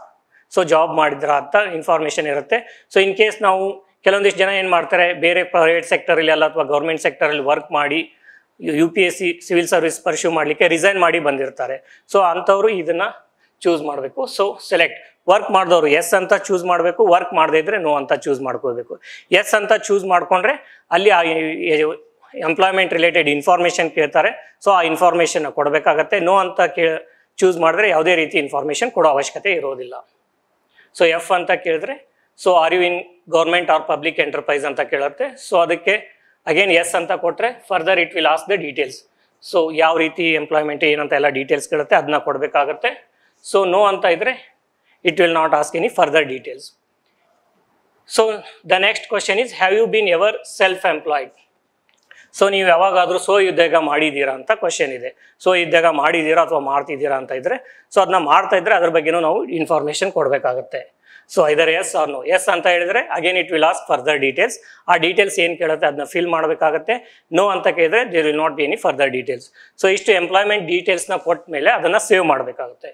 ಸೊ ಜಾಬ್ ಮಾಡಿದ್ರಾ ಅಂತ ಇನ್ಫಾರ್ಮೇಷನ್ ಇರುತ್ತೆ. ಸೊ ಇನ್ ಕೇಸ್ ನಾವು ಕೆಲವೊಂದಿಷ್ಟು ಜನ ಏನು ಮಾಡ್ತಾರೆ, ಬೇರೆ ಪ್ರೈವೇಟ್ ಸೆಕ್ಟರಲ್ಲಿ ಅಲ್ಲ ಅಥವಾ ಗೌರ್ಮೆಂಟ್ ಸೆಕ್ಟರಲ್ಲಿ ವರ್ಕ್ ಮಾಡಿ UPSC ಸಿವಿಲ್ ಸರ್ವಿಸ್ ಪರ್ಸ್ಯೂ ಮಾಡಲಿಕ್ಕೆ ರಿಸೈನ್ ಮಾಡಿ ಬಂದಿರ್ತಾರೆ. ಸೊ ಅಂಥವರು ಇದನ್ನು ಚೂಸ್ ಮಾಡಬೇಕು. ಸೊ ಸೆಲೆಕ್ಟ್ ವರ್ಕ್ ಮಾಡಿದವರು ಎಸ್ ಅಂತ ಚೂಸ್ ಮಾಡಬೇಕು, ವರ್ಕ್ ಮಾಡದೇ ಇದ್ರೆ ನೋ ಅಂತ ಚೂಸ್ ಮಾಡ್ಕೋಬೇಕು. ಎಸ್ ಅಂತ ಚೂಸ್ ಮಾಡಿಕೊಂಡ್ರೆ ಅಲ್ಲಿ ಆ ಎಂಪ್ಲಾಯ್ಮೆಂಟ್ ರಿಲೇಟೆಡ್ ಇನ್ಫಾರ್ಮೇಷನ್ ಕೇಳ್ತಾರೆ. ಸೊ ಆ ಇನ್ಫಾರ್ಮೇಷನ್ನ ಕೊಡಬೇಕಾಗತ್ತೆ. ನೋ ಅಂತ ಚೂಸ್ ಮಾಡಿದ್ರೆ ಯಾವುದೇ ರೀತಿ ಇನ್ಫಾರ್ಮೇಷನ್ ಕೊಡೋ ಅವಶ್ಯಕತೆ ಇರೋದಿಲ್ಲ. ಸೊ ಎಫ್ ಅಂತ ಕೇಳಿದ್ರೆ so are you in government or public enterprise ಅಂತ ಕೇಳುತ್ತೆ. ಸೊ ಅದಕ್ಕೆ ಅಗೇನ್ ಎಸ್ ಅಂತ ಕೊಟ್ಟರೆ further it will ask the details. So ಯಾವ ರೀತಿ ಎಂಪ್ಲಾಯ್ಮೆಂಟ್ ಏನಂತ ಎಲ್ಲ ಡೀಟೇಲ್ಸ್ ಕೇಳುತ್ತೆ ಅದನ್ನ ಕೊಡಬೇಕಾಗತ್ತೆ. ಸೊ ನೋ ಅಂತ ಇದ್ರೆ it will not ask any further details. So the next question is, have you been ever self-employed? So ನೀವು ಯಾವಾಗಾದ್ರೂ ಸೋ ಉದ್ಯೋಗ ಮಾಡಿದ್ದೀರಾ ಅಂತ ಕ್ವಶನ್ ಇದೆ. ಸೋ ಉದ್ಯೋಗ ಮಾಡಿದ್ದೀರಾ ಅಥವಾ ಮಾಡ್ತಿದ್ದೀರಾ ಅಂತ ಇದ್ರೆ, ಸೊ ಅದನ್ನ ಮಾಡ್ತಾ ಇದ್ರೆ ಅದ್ರ ಬಗ್ಗೆನೂ ನಾವು ಇನ್ಫಾರ್ಮೇಶನ್ ಕೊಡಬೇಕಾಗುತ್ತೆ. So either yes or no. Yes ಅಂತ ಹೇಳಿದ್ರೆ again it will ask further details. ಆ ಡೀಟೇಲ್ಸ್ ಏನು ಕೇಳುತ್ತೆ ಅದನ್ನ ಫಿಲ್ ಮಾಡಬೇಕಾಗುತ್ತೆ. ನೋ ಅಂತ ಕೇಳಿದ್ರೆ there will not be any further details. So ಇಷ್ಟು ಎಂಪ್ಲಾಯ್ಮೆಂಟ್ ಡೀಟೇಲ್ಸ್ನ ಕೊಟ್ಟ ಮೇಲೆ ಅದನ್ನ ಸೇವ್ ಮಾಡಬೇಕಾಗುತ್ತೆ.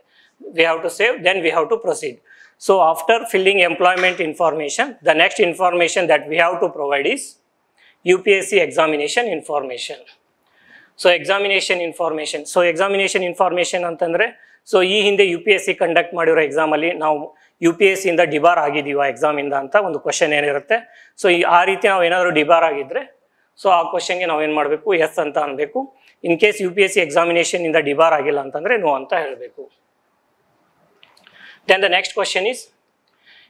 We have to save, then we have to proceed. So after filling employment information, the next information that we have to provide is UPSC examination information. So examination information. So examination information ಅಂತಂದ್ರೆ, so ಈ ಹಿಂದೆ UPSC conduct ಮಾಡಿರೋ ಎಕ್ಸಾಮಲ್ಲಿ ನಾವು UPSC ಇಂದ debar ಆಗಿದ್ದೀವಾ ಎಕ್ಸಾಮಿಂದ ಅಂತ ಒಂದು question ಏನಿರುತ್ತೆ. ಸೊ ಆ ರೀತಿ ನಾವು ಏನಾದರೂ ಡಿಬಾರ್ ಆಗಿದ್ರೆ, ಸೊ ಆ ಕ್ವಶನ್ಗೆ ನಾವು ಏನು ಮಾಡಬೇಕು, ಎಸ್ ಅಂತ ಅನ್ಬೇಕು. ಇನ್ ಕೇಸ್ UPSC ಎಕ್ಸಾಮಿನೇಷನ್ ಇಂದ ಡಿಬಾರ್ ಆಗಿಲ್ಲ ಅಂತಂದ್ರೆ ನೋ ಅಂತ ಹೇಳಬೇಕು. Then the next question is,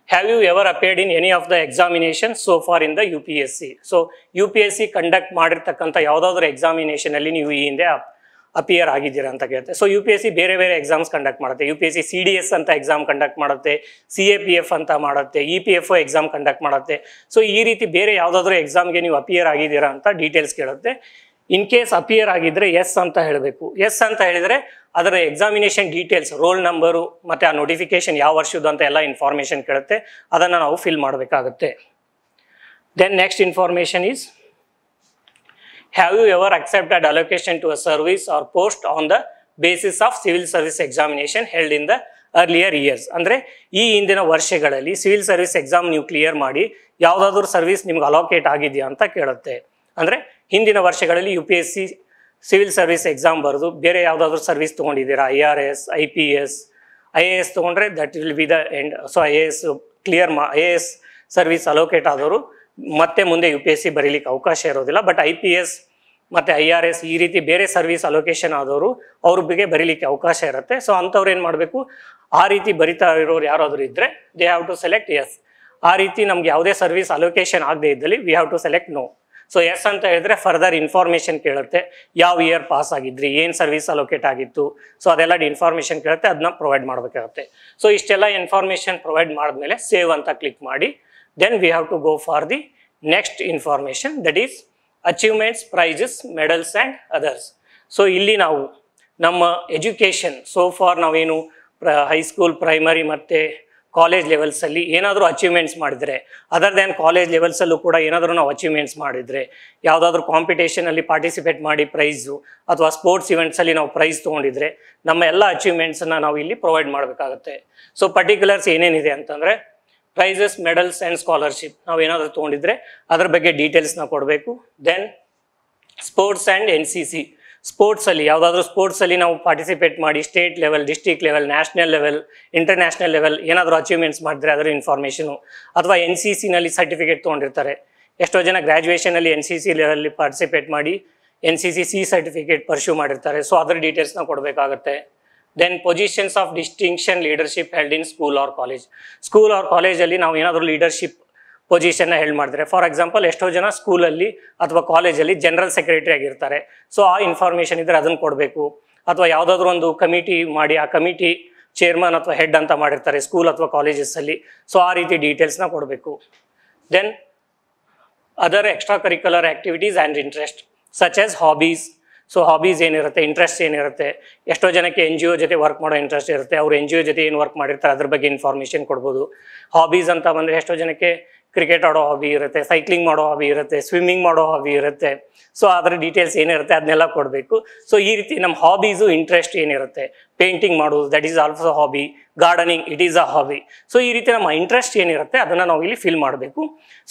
have you ever appeared in any of the examinations so far in the UPSC? So UPSC conduct ಮಾಡಿರ್ತಕ್ಕಂಥ ಯಾವುದಾದ್ರೂ ಎಕ್ಸಾಮಿನೇಷನ್ ಅಲ್ಲಿ ನೀವು ಈ ಹಿಂದೆ ಅಪಿಯರ್ ಆಗಿದ್ದೀರಾ ಅಂತ ಕೇಳುತ್ತೆ. ಸೊ UPSC ಬೇರೆ ಬೇರೆ ಎಕ್ಸಾಮ್ಸ್ ಕಂಡಕ್ಟ್ ಮಾಡುತ್ತೆ. UPSC CDS ಅಂತ ಎಕ್ಸಾಮ್ ಕಂಡಕ್ಟ್ ಮಾಡುತ್ತೆ, CAPF ಅಂತ ಮಾಡುತ್ತೆ, EPFO ಎಕ್ಸಾಮ್ ಕಂಡಕ್ಟ್ ಮಾಡುತ್ತೆ. ಸೊ ಈ ರೀತಿ ಬೇರೆ ಯಾವುದಾದ್ರೂ ಎಕ್ಸಾಮ್ಗೆ ನೀವು ಅಪಿಯರ್ ಆಗಿದ್ದೀರಾ ಅಂತ ಡೀಟೇಲ್ಸ್ ಕೇಳುತ್ತೆ. ಇನ್ ಕೇಸ್ ಅಪಿಯರ್ ಆಗಿದ್ರೆ ಎಸ್ ಅಂತ ಹೇಳಬೇಕು. ಎಸ್ ಅಂತ ಹೇಳಿದ್ರೆ ಅದರ ಎಕ್ಸಾಮಿನೇಷನ್ ಡೀಟೇಲ್ಸ್, ರೋಲ್ ನಂಬರು ಮತ್ತು ಆ ನೋಟಿಫಿಕೇಶನ್ ಯಾವ ವರ್ಷದ್ದು ಅಂತ ಎಲ್ಲ ಇನ್ಫಾರ್ಮೇಷನ್ ಕೇಳುತ್ತೆ. ಅದನ್ನು ನಾವು ಫಿಲ್ ಮಾಡಬೇಕಾಗುತ್ತೆ. Then next information is, have you ever accepted allocation to a service or post on the basis of civil service examination held in the earlier years. ಅಂದರೆ ಈ ಹಿಂದಿನ ವರ್ಷಗಳಲ್ಲಿ ಸಿವಿಲ್ ಸರ್ವಿಸ್ ಎಕ್ಸಾಮ್ ನೀವು clear ಮಾಡಿ ಯಾವುದಾದ್ರೂ service ನಿಮ್ಗೆ allocate ಆಗಿದೆಯಾ ಅಂತ ಕೇಳುತ್ತೆ. ಅಂದರೆ ಹಿಂದಿನ ವರ್ಷಗಳಲ್ಲಿ UPSC ಸಿವಿಲ್ ಸರ್ವಿಸ್ ಎಕ್ಸಾಮ್ ಬರೆದು ಬೇರೆ ಯಾವುದಾದ್ರೂ ಸರ್ವಿಸ್ ತೊಗೊಂಡಿದ್ದೀರಾ, IRS, IPS, IAS ತೊಗೊಂಡ್ರೆ that will be the end. So IAS clear IAS service allocate ಆದವರು ಮತ್ತೆ ಮುಂದೆ UPSC ಬರೀಲಿಕ್ಕೆ ಅವಕಾಶ ಇರೋದಿಲ್ಲ. ಬಟ್ IPS ಮತ್ತು IRS ಈ ರೀತಿ ಬೇರೆ ಸರ್ವಿಸ್ ಅಲೋಕೇಶನ್ ಆದವರು ಅವ್ರ ಬಗ್ಗೆ ಬರೀಲಿಕ್ಕೆ ಅವಕಾಶ ಇರುತ್ತೆ. ಸೊ ಅಂಥವ್ರು ಏನು ಮಾಡಬೇಕು, ಆ ರೀತಿ ಬರಿತಾ ಇರೋರು ಯಾರಾದರೂ ಇದ್ದರೆ they have to select yes. ಆ ರೀತಿ ನಮ್ಗೆ ಯಾವುದೇ ಸರ್ವಿಸ್ ಅಲೋಕೇಶನ್ ಆಗದೆ ಇದ್ದಲ್ಲಿ we have to select no. So yes ಅಂತ ಹೇಳಿದ್ರೆ ಫರ್ದರ್ ಇನ್ಫಾರ್ಮೇಷನ್ ಕೇಳುತ್ತೆ. ಯಾವ ಇಯರ್ ಪಾಸ್ ಆಗಿದ್ರಿ, ಏನು ಸರ್ವಿಸ್ ಅಲೋಕೇಟ್ ಆಗಿತ್ತು, ಸೊ ಅದೆಲ್ಲ ಇನ್ಫಾರ್ಮೇಷನ್ ಕೇಳುತ್ತೆ, ಅದನ್ನ ಪ್ರೊವೈಡ್ ಮಾಡಬೇಕಾಗುತ್ತೆ. ಸೊ ಇಷ್ಟೆಲ್ಲ ಇನ್ಫಾರ್ಮೇಷನ್ ಪ್ರೊವೈಡ್ ಮಾಡಿದ್ಮೇಲೆ ಸೇವ್ ಅಂತ ಕ್ಲಿಕ್ ಮಾಡಿ, then we have to go for the next information, that is achievements, prizes, medals and others. So ಇಲ್ಲಿ ನಾವು ನಮ್ಮ ಎಜುಕೇಷನ್ ಸೋ ಫಾರ್ ನಾವೇನು ಹೈಸ್ಕೂಲ್, ಪ್ರೈಮರಿ ಮತ್ತು ಕಾಲೇಜ್ ಲೆವೆಲ್ಸಲ್ಲಿ ಏನಾದರೂ ಅಚೀವ್ಮೆಂಟ್ಸ್ ಮಾಡಿದರೆ, ಅದರ್ ದ್ಯಾನ್ ಕಾಲೇಜ್ ಲೆವೆಲ್ಸಲ್ಲೂ ಕೂಡ ಏನಾದರೂ ನಾವು ಅಚೀವ್ಮೆಂಟ್ಸ್ ಮಾಡಿದರೆ, ಯಾವುದಾದ್ರೂ ಕಾಂಪಿಟೇಷನಲ್ಲಿ ಪಾರ್ಟಿಸಿಪೇಟ್ ಮಾಡಿ ಪ್ರೈಸು ಅಥವಾ ಸ್ಪೋರ್ಟ್ಸ್ ಇವೆಂಟ್ಸಲ್ಲಿ ನಾವು ಪ್ರೈಸ್ ತೊಗೊಂಡಿದ್ರೆ ನಮ್ಮ ಎಲ್ಲ ಅಚೀವ್ಮೆಂಟ್ಸನ್ನು ನಾವು ಇಲ್ಲಿ ಪ್ರೊವೈಡ್ ಮಾಡಬೇಕಾಗುತ್ತೆ. ಸೊ ಪರ್ಟಿಕ್ಯುಲರ್ಸ್ ಏನೇನಿದೆ ಅಂತಂದರೆ, ಪ್ರೈಸಸ್, ಮೆಡಲ್ಸ್ ಆ್ಯಂಡ್ ಸ್ಕಾಲರ್ಶಿಪ್ ನಾವು ಏನಾದರೂ ತೊಗೊಂಡಿದ್ರೆ ಅದ್ರ ಬಗ್ಗೆ ಡೀಟೇಲ್ಸ್ನ ಕೊಡಬೇಕು. ದೆನ್ ಸ್ಪೋರ್ಟ್ಸ್ ಆ್ಯಂಡ್ NCC, ಸ್ಪೋರ್ಟ್ಸಲ್ಲಿ ಯಾವುದಾದ್ರೂ ಸ್ಪೋರ್ಟ್ಸಲ್ಲಿ ನಾವು ಪಾರ್ಟಿಸಿಪೇಟ್ ಮಾಡಿ state level, district level, national level, international level ಏನಾದರೂ ಅಚೀವ್ಮೆಂಟ್ಸ್ ಮಾಡಿದ್ರೆ ಅದರ ಇನ್ಫಾರ್ಮೇಷನು, ಅಥವಾ NCCನಲ್ಲಿ ಸರ್ಟಿಫಿಕೇಟ್ ತೊಗೊಂಡಿರ್ತಾರೆ. ಎಷ್ಟೋ ಜನ ಗ್ರ್ಯಾಜುಯೇಷನಲ್ಲಿ NCC ಲೆವೆಲ್ಲಿ ಪಾರ್ಟಿಸಿಪೇಟ್ ಮಾಡಿ NCC C ಸರ್ಟಿಫಿಕೇಟ್ ಪರ್ಸ್ಯೂ ಮಾಡಿರ್ತಾರೆ. ಸೊ ಅದರ ಡೀಟೇಲ್ಸ್ನ ಕೊಡಬೇಕಾಗುತ್ತೆ. Then positions of distinction leadership held in school or college. School or ಕಾಲೇಜಲ್ಲಿ ನಾವು ಏನಾದರೂ ಲೀಡರ್ಶಿಪ್ ಪೊಸಿಷನ್ನ ಹೆಲ್ಡ್ ಮಾಡಿದ್ರೆ, ಫಾರ್ ಎಕ್ಸಾಂಪಲ್ ಎಷ್ಟೋ ಜನ ಸ್ಕೂಲಲ್ಲಿ ಅಥವಾ ಕಾಲೇಜಲ್ಲಿ ಜನರಲ್ ಸೆಕ್ರೆಟರಿ ಆಗಿರ್ತಾರೆ. ಸೊ ಆ ಇನ್ಫಾರ್ಮೇಷನ್ ಇದ್ದರೆ ಅದನ್ನು ಕೊಡಬೇಕು. ಅಥವಾ ಯಾವುದಾದ್ರೂ ಒಂದು ಕಮಿಟಿ ಮಾಡಿ ಆ ಕಮಿಟಿ ಚೇರ್ಮನ್ ಅಥವಾ ಹೆಡ್ ಅಂತ ಮಾಡಿರ್ತಾರೆ ಸ್ಕೂಲ್ ಅಥವಾ ಕಾಲೇಜಸ್ಸಲ್ಲಿ. ಸೊ ಆ ರೀತಿ ಡೀಟೇಲ್ಸ್ನ ಕೊಡಬೇಕು. Then other extra curricular activities and interest such as hobbies. So hobbies ಏನಿರುತ್ತೆ, ಇಂಟ್ರೆಸ್ಟ್ ಏನಿರುತ್ತೆ, ಎಷ್ಟೋ ಜನಕ್ಕೆ NGO ಜೊತೆ ವರ್ಕ್ ಮಾಡೋ ಇಂಟ್ರೆಸ್ಟ್ ಇರುತ್ತೆ, ಅವ್ರು NGO ಜೊತೆ ಏನು ವರ್ಕ್ ಮಾಡಿರ್ತಾರೆ ಅದ್ರ ಬಗ್ಗೆ ಇನ್ಫಾರ್ಮೇಷನ್ ಕೊಡ್ಬೋದು. ಹಾಬೀಸ್ ಅಂತ ಬಂದರೆ ಎಷ್ಟೋ ಜನಕ್ಕೆ ಕ್ರಿಕೆಟ್ ಆಡೋ ಹಾಬಿ ಇರುತ್ತೆ, ಸೈಕ್ಲಿಂಗ್ ಮಾಡೋ ಹಾಬಿ ಇರುತ್ತೆ, ಸ್ವಿಮ್ಮಿಂಗ್ ಮಾಡೋ ಹಾಬಿ ಇರುತ್ತೆ. ಸೊ ಅದರ ಡೀಟೇಲ್ಸ್ ಏನಿರುತ್ತೆ ಅದನ್ನೆಲ್ಲ ಕೊಡಬೇಕು. ಸೊ ಈ ರೀತಿ ನಮ್ಮ ಹಾಬೀಸು, ಇಂಟ್ರೆಸ್ಟ್ ಏನಿರುತ್ತೆ, ಪೇಂಟಿಂಗ್ ಮಾಡೋದು that is also hobby, gardening it is a hobby. So ಈ ರೀತಿ ನಮ್ಮ ಇಂಟ್ರೆಸ್ಟ್ ಏನಿರುತ್ತೆ ಅದನ್ನು ನಾವು ಇಲ್ಲಿ ಫಿಲ್ ಮಾಡಬೇಕು.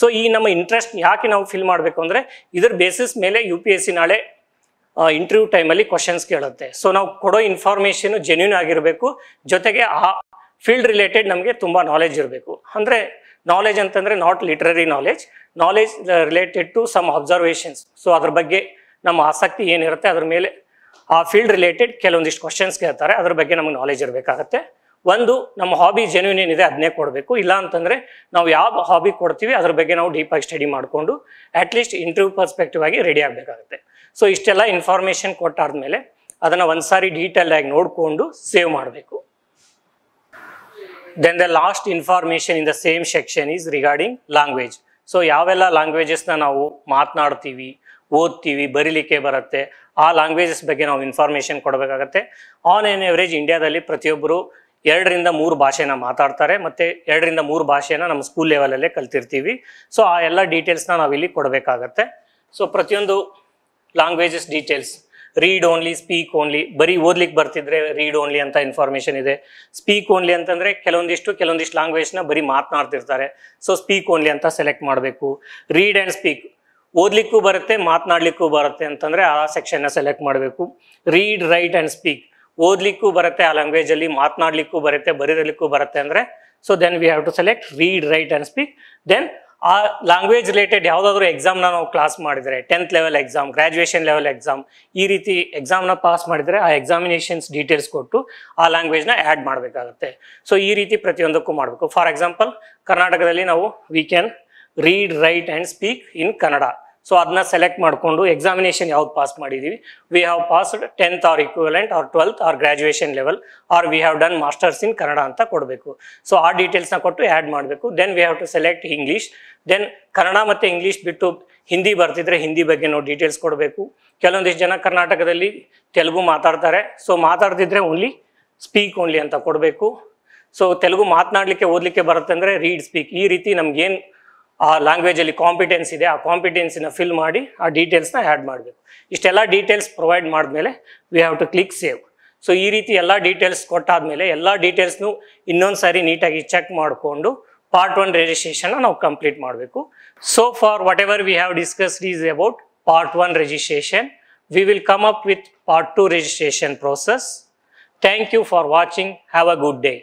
ಸೊ ಈ ನಮ್ಮ ಇಂಟ್ರೆಸ್ಟ್ ಯಾಕೆ ನಾವು ಫಿಲ್ ಮಾಡಬೇಕು ಅಂದರೆ, ಇದ್ರ ಬೇಸಿಸ್ ಮೇಲೆ UPSC ನಾಳೆ ಇಂಟರ್ವ್ಯೂ ಟೈಮಲ್ಲಿ ಕ್ವಶನ್ಸ್ ಕೇಳುತ್ತೆ. ಸೊ ನಾವು ಕೊಡೋ ಇನ್ಫಾರ್ಮೇಷನು ಜೆನ್ಯೂನ್ ಆಗಿರಬೇಕು, ಜೊತೆಗೆ ಆ ಫೀಲ್ಡ್ ರಿಲೇಟೆಡ್ ನಮಗೆ ತುಂಬ ನಾಲೆಜ್ ಇರಬೇಕು. ಅಂದರೆ ನಾಲೆಜ್ ಅಂತಂದರೆ not literary knowledge, knowledge related to some observations. So ಅದ್ರ ಬಗ್ಗೆ ನಮ್ಮ ಆಸಕ್ತಿ ಏನಿರುತ್ತೆ ಅದ್ರ ಮೇಲೆ ಆ ಫೀಲ್ಡ್ ರಿಲೇಟೆಡ್ ಕೆಲವೊಂದಿಷ್ಟು ಕ್ವಶನ್ಸ್ ಕೇಳ್ತಾರೆ, ಅದ್ರ ಬಗ್ಗೆ ನಮಗೆ ನಾಲೆಜ್ ಇರಬೇಕಾಗತ್ತೆ. ಒಂದು ನಮ್ಮ ಹಾಬಿ ಜೆನ್ಯೂನ್ ಏನಿದೆ ಅದನ್ನೇ ಕೊಡಬೇಕು. ಇಲ್ಲ ಅಂತಂದರೆ ನಾವು ಯಾವ ಹಾಬಿ ಕೊಡ್ತೀವಿ ಅದ್ರ ಬಗ್ಗೆ ನಾವು ಡೀಪಾಗಿ ಸ್ಟಡಿ ಮಾಡಿಕೊಂಡು ಅಟ್ಲೀಸ್ಟ್ ಇಂಟರ್ವ್ಯೂ ಪರ್ಸ್ಪೆಕ್ಟಿವ್ ಆಗಿ ರೆಡಿ ಆಗಬೇಕಾಗುತ್ತೆ. ಸೊ ಇಷ್ಟೆಲ್ಲ ಇನ್ಫಾರ್ಮೇಷನ್ ಕೊಟ್ಟಾದ್ಮೇಲೆ ಅದನ್ನು ಒಂದು ಸಾರಿ ಡೀಟೇಲ್ ಆಗಿ ನೋಡಿಕೊಂಡು ಸೇವ್ ಮಾಡಬೇಕು. Then the last information in the same section is regarding language. So ಯಾವೆಲ್ಲ ಲ್ಯಾಂಗ್ವೇಜಸ್ನ ನಾವು ಮಾತನಾಡ್ತೀವಿ, ಓದ್ತೀವಿ, ಬರೀಲಿಕ್ಕೆ ಬರುತ್ತೆ, ಆ ಲ್ಯಾಂಗ್ವೇಜಸ್ ಬಗ್ಗೆ ನಾವು ಇನ್ಫಾರ್ಮೇಷನ್ ಕೊಡಬೇಕಾಗತ್ತೆ. ಆನ್ ಎನ್ ಎವರೇಜ್ ಇಂಡಿಯಾದಲ್ಲಿ ಪ್ರತಿಯೊಬ್ಬರು 2-3 ಭಾಷೆನ ಮಾತಾಡ್ತಾರೆ, ಮತ್ತು 2-3 ಭಾಷೆನ ನಮ್ಮ ಸ್ಕೂಲ್ ಲೆವೆಲಲ್ಲೇ ಕಲ್ತಿರ್ತೀವಿ. ಸೊ ಆ ಎಲ್ಲ ಡೀಟೇಲ್ಸ್ನ ನಾವಿಲ್ಲಿ ಕೊಡಬೇಕಾಗತ್ತೆ. ಸೊ ಪ್ರತಿಯೊಂದು languages details, read only, speak only, ಬರೀ ಓದ್ಲಿಕ್ಕೆ ಬರ್ತಿದ್ರೆ ರೀಡ್ ಓನ್ಲಿ ಅಂತ ಇನ್ಫಾರ್ಮೇಷನ್ ಇದೆ. ಸ್ಪೀಕ್ ಓನ್ಲಿ ಅಂತಂದರೆ ಕೆಲವೊಂದಿಷ್ಟು ಲ್ಯಾಂಗ್ವೇಜ್ನ ಬರೀ ಮಾತನಾಡ್ತಿರ್ತಾರೆ, ಸೊ ಸ್ಪೀಕ್ ಓನ್ಲಿ ಅಂತ ಸೆಲೆಕ್ಟ್ ಮಾಡಬೇಕು. ರೀಡ್ ಆ್ಯಂಡ್ ಸ್ಪೀಕ್, ಓದ್ಲಿಕ್ಕೂ ಬರುತ್ತೆ ಮಾತನಾಡ್ಲಿಕ್ಕೂ ಬರುತ್ತೆ ಅಂತಂದರೆ ಆ ಸೆಕ್ಷನ್ನ ಸೆಲೆಕ್ಟ್ ಮಾಡಬೇಕು. ರೀಡ್, ರೈಟ್ ಆ್ಯಂಡ್ ಸ್ಪೀಕ್, ಓದ್ಲಿಕ್ಕೂ ಬರುತ್ತೆ ಆ ಲ್ಯಾಂಗ್ವೇಜಲ್ಲಿ, ಮಾತನಾಡ್ಲಿಕ್ಕೂ ಬರುತ್ತೆ, ಬರೀಲಿಕ್ಕೂ ಬರುತ್ತೆ ಅಂದರೆ so then we have to select read, write and speak. Then ಆ ಲ್ಯಾಂಗ್ವೇಜ್ ರಿಲೇಟೆಡ್ ಯಾವುದಾದ್ರೂ ಎಕ್ಸಾಮ್ನ ನಾವು ಕ್ಲಾಸ್ ಮಾಡಿದರೆ, 10th level exam, graduation level exam, ಈ ರೀತಿ ಎಕ್ಸಾಮ್ನ ಪಾಸ್ ಮಾಡಿದರೆ ಆ ಎಕ್ಸಾಮಿನೇಷನ್ಸ್ ಡೀಟೇಲ್ಸ್ ಕೊಟ್ಟು ಆ ಲ್ಯಾಂಗ್ವೇಜ್ನ ಆ್ಯಡ್ ಮಾಡಬೇಕಾಗುತ್ತೆ. ಸೊ ಈ ರೀತಿ ಪ್ರತಿಯೊಂದಕ್ಕೂ ಮಾಡಬೇಕು. ಫಾರ್ ಎಕ್ಸಾಂಪಲ್, ಕರ್ನಾಟಕದಲ್ಲಿ ನಾವು we can read, write and speak in Kannada. So ಅದನ್ನ ಸೆಲೆಕ್ಟ್ ಮಾಡಿಕೊಂಡು ಎಕ್ಸಾಮಿನೇಷನ್ ಯಾವ್ದು ಪಾಸ್ ಮಾಡಿದ್ದೀವಿ, we have passed 10th or equivalent or 12th or graduation level or we have done masters in Kannada ಅಂತ ಕೊಡಬೇಕು. ಸೊ ಆ ಡೀಟೇಲ್ಸ್ನ ಕೊಟ್ಟು ಆ್ಯಡ್ ಮಾಡಬೇಕು. Then we have to select English. Then Kannada ಮತ್ತು ಇಂಗ್ಲೀಷ್ ಬಿಟ್ಟು ಹಿಂದಿ ಬರ್ತಿದ್ರೆ ಹಿಂದಿ ಬಗ್ಗೆ ನಾವು ಡೀಟೇಲ್ಸ್ ಕೊಡಬೇಕು. ಕೆಲವೊಂದಿಷ್ಟು ಜನ ಕರ್ನಾಟಕದಲ್ಲಿ ತೆಲುಗು ಮಾತಾಡ್ತಾರೆ, ಸೊ ಮಾತಾಡ್ತಿದ್ರೆ ಓನ್ಲಿ ಸ್ಪೀಕ್ ಓನ್ಲಿ ಅಂತ ಕೊಡಬೇಕು. ಸೊ ತೆಲುಗು ಮಾತನಾಡಲಿಕ್ಕೆ ಓದಲಿಕ್ಕೆ ಬರುತ್ತೆ ಅಂದರೆ ರೀಡ್, ಸ್ಪೀಕ್, ಈ ರೀತಿ ನಮಗೇನು ಆ ಲ್ಯಾಂಗ್ವೇಜಲ್ಲಿ ಕಾಂಪಿಟೆನ್ಸ್ ಇದೆ ಆ ಕಾಂಪಿಟೆನ್ಸಿನ ಫಿಲ್ ಮಾಡಿ ಆ ಡೀಟೇಲ್ಸ್ನ ಆ್ಯಡ್ ಮಾಡಬೇಕು. ಇಷ್ಟೆಲ್ಲ ಡೀಟೇಲ್ಸ್ ಪ್ರೊವೈಡ್ ಮಾಡಿದ್ಮೇಲೆ we have to click save. So ಈ ರೀತಿ ಎಲ್ಲ ಡೀಟೇಲ್ಸ್ ಕೊಟ್ಟಾದ್ಮೇಲೆ ಎಲ್ಲ ಡೀಟೇಲ್ಸ್ನು ಇನ್ನೊಂದು ಸಾರಿ ನೀಟಾಗಿ ಚೆಕ್ ಮಾಡಿಕೊಂಡು ಪಾರ್ಟ್ 1 ರಿಜಿಸ್ಟ್ರೇಷನ್ನ ನಾವು ಕಂಪ್ಲೀಟ್ ಮಾಡಬೇಕು. So for what ever we have discussed is about part 1 registration. We will come up with part 2 registration process. Thank you for watching. Have a good day.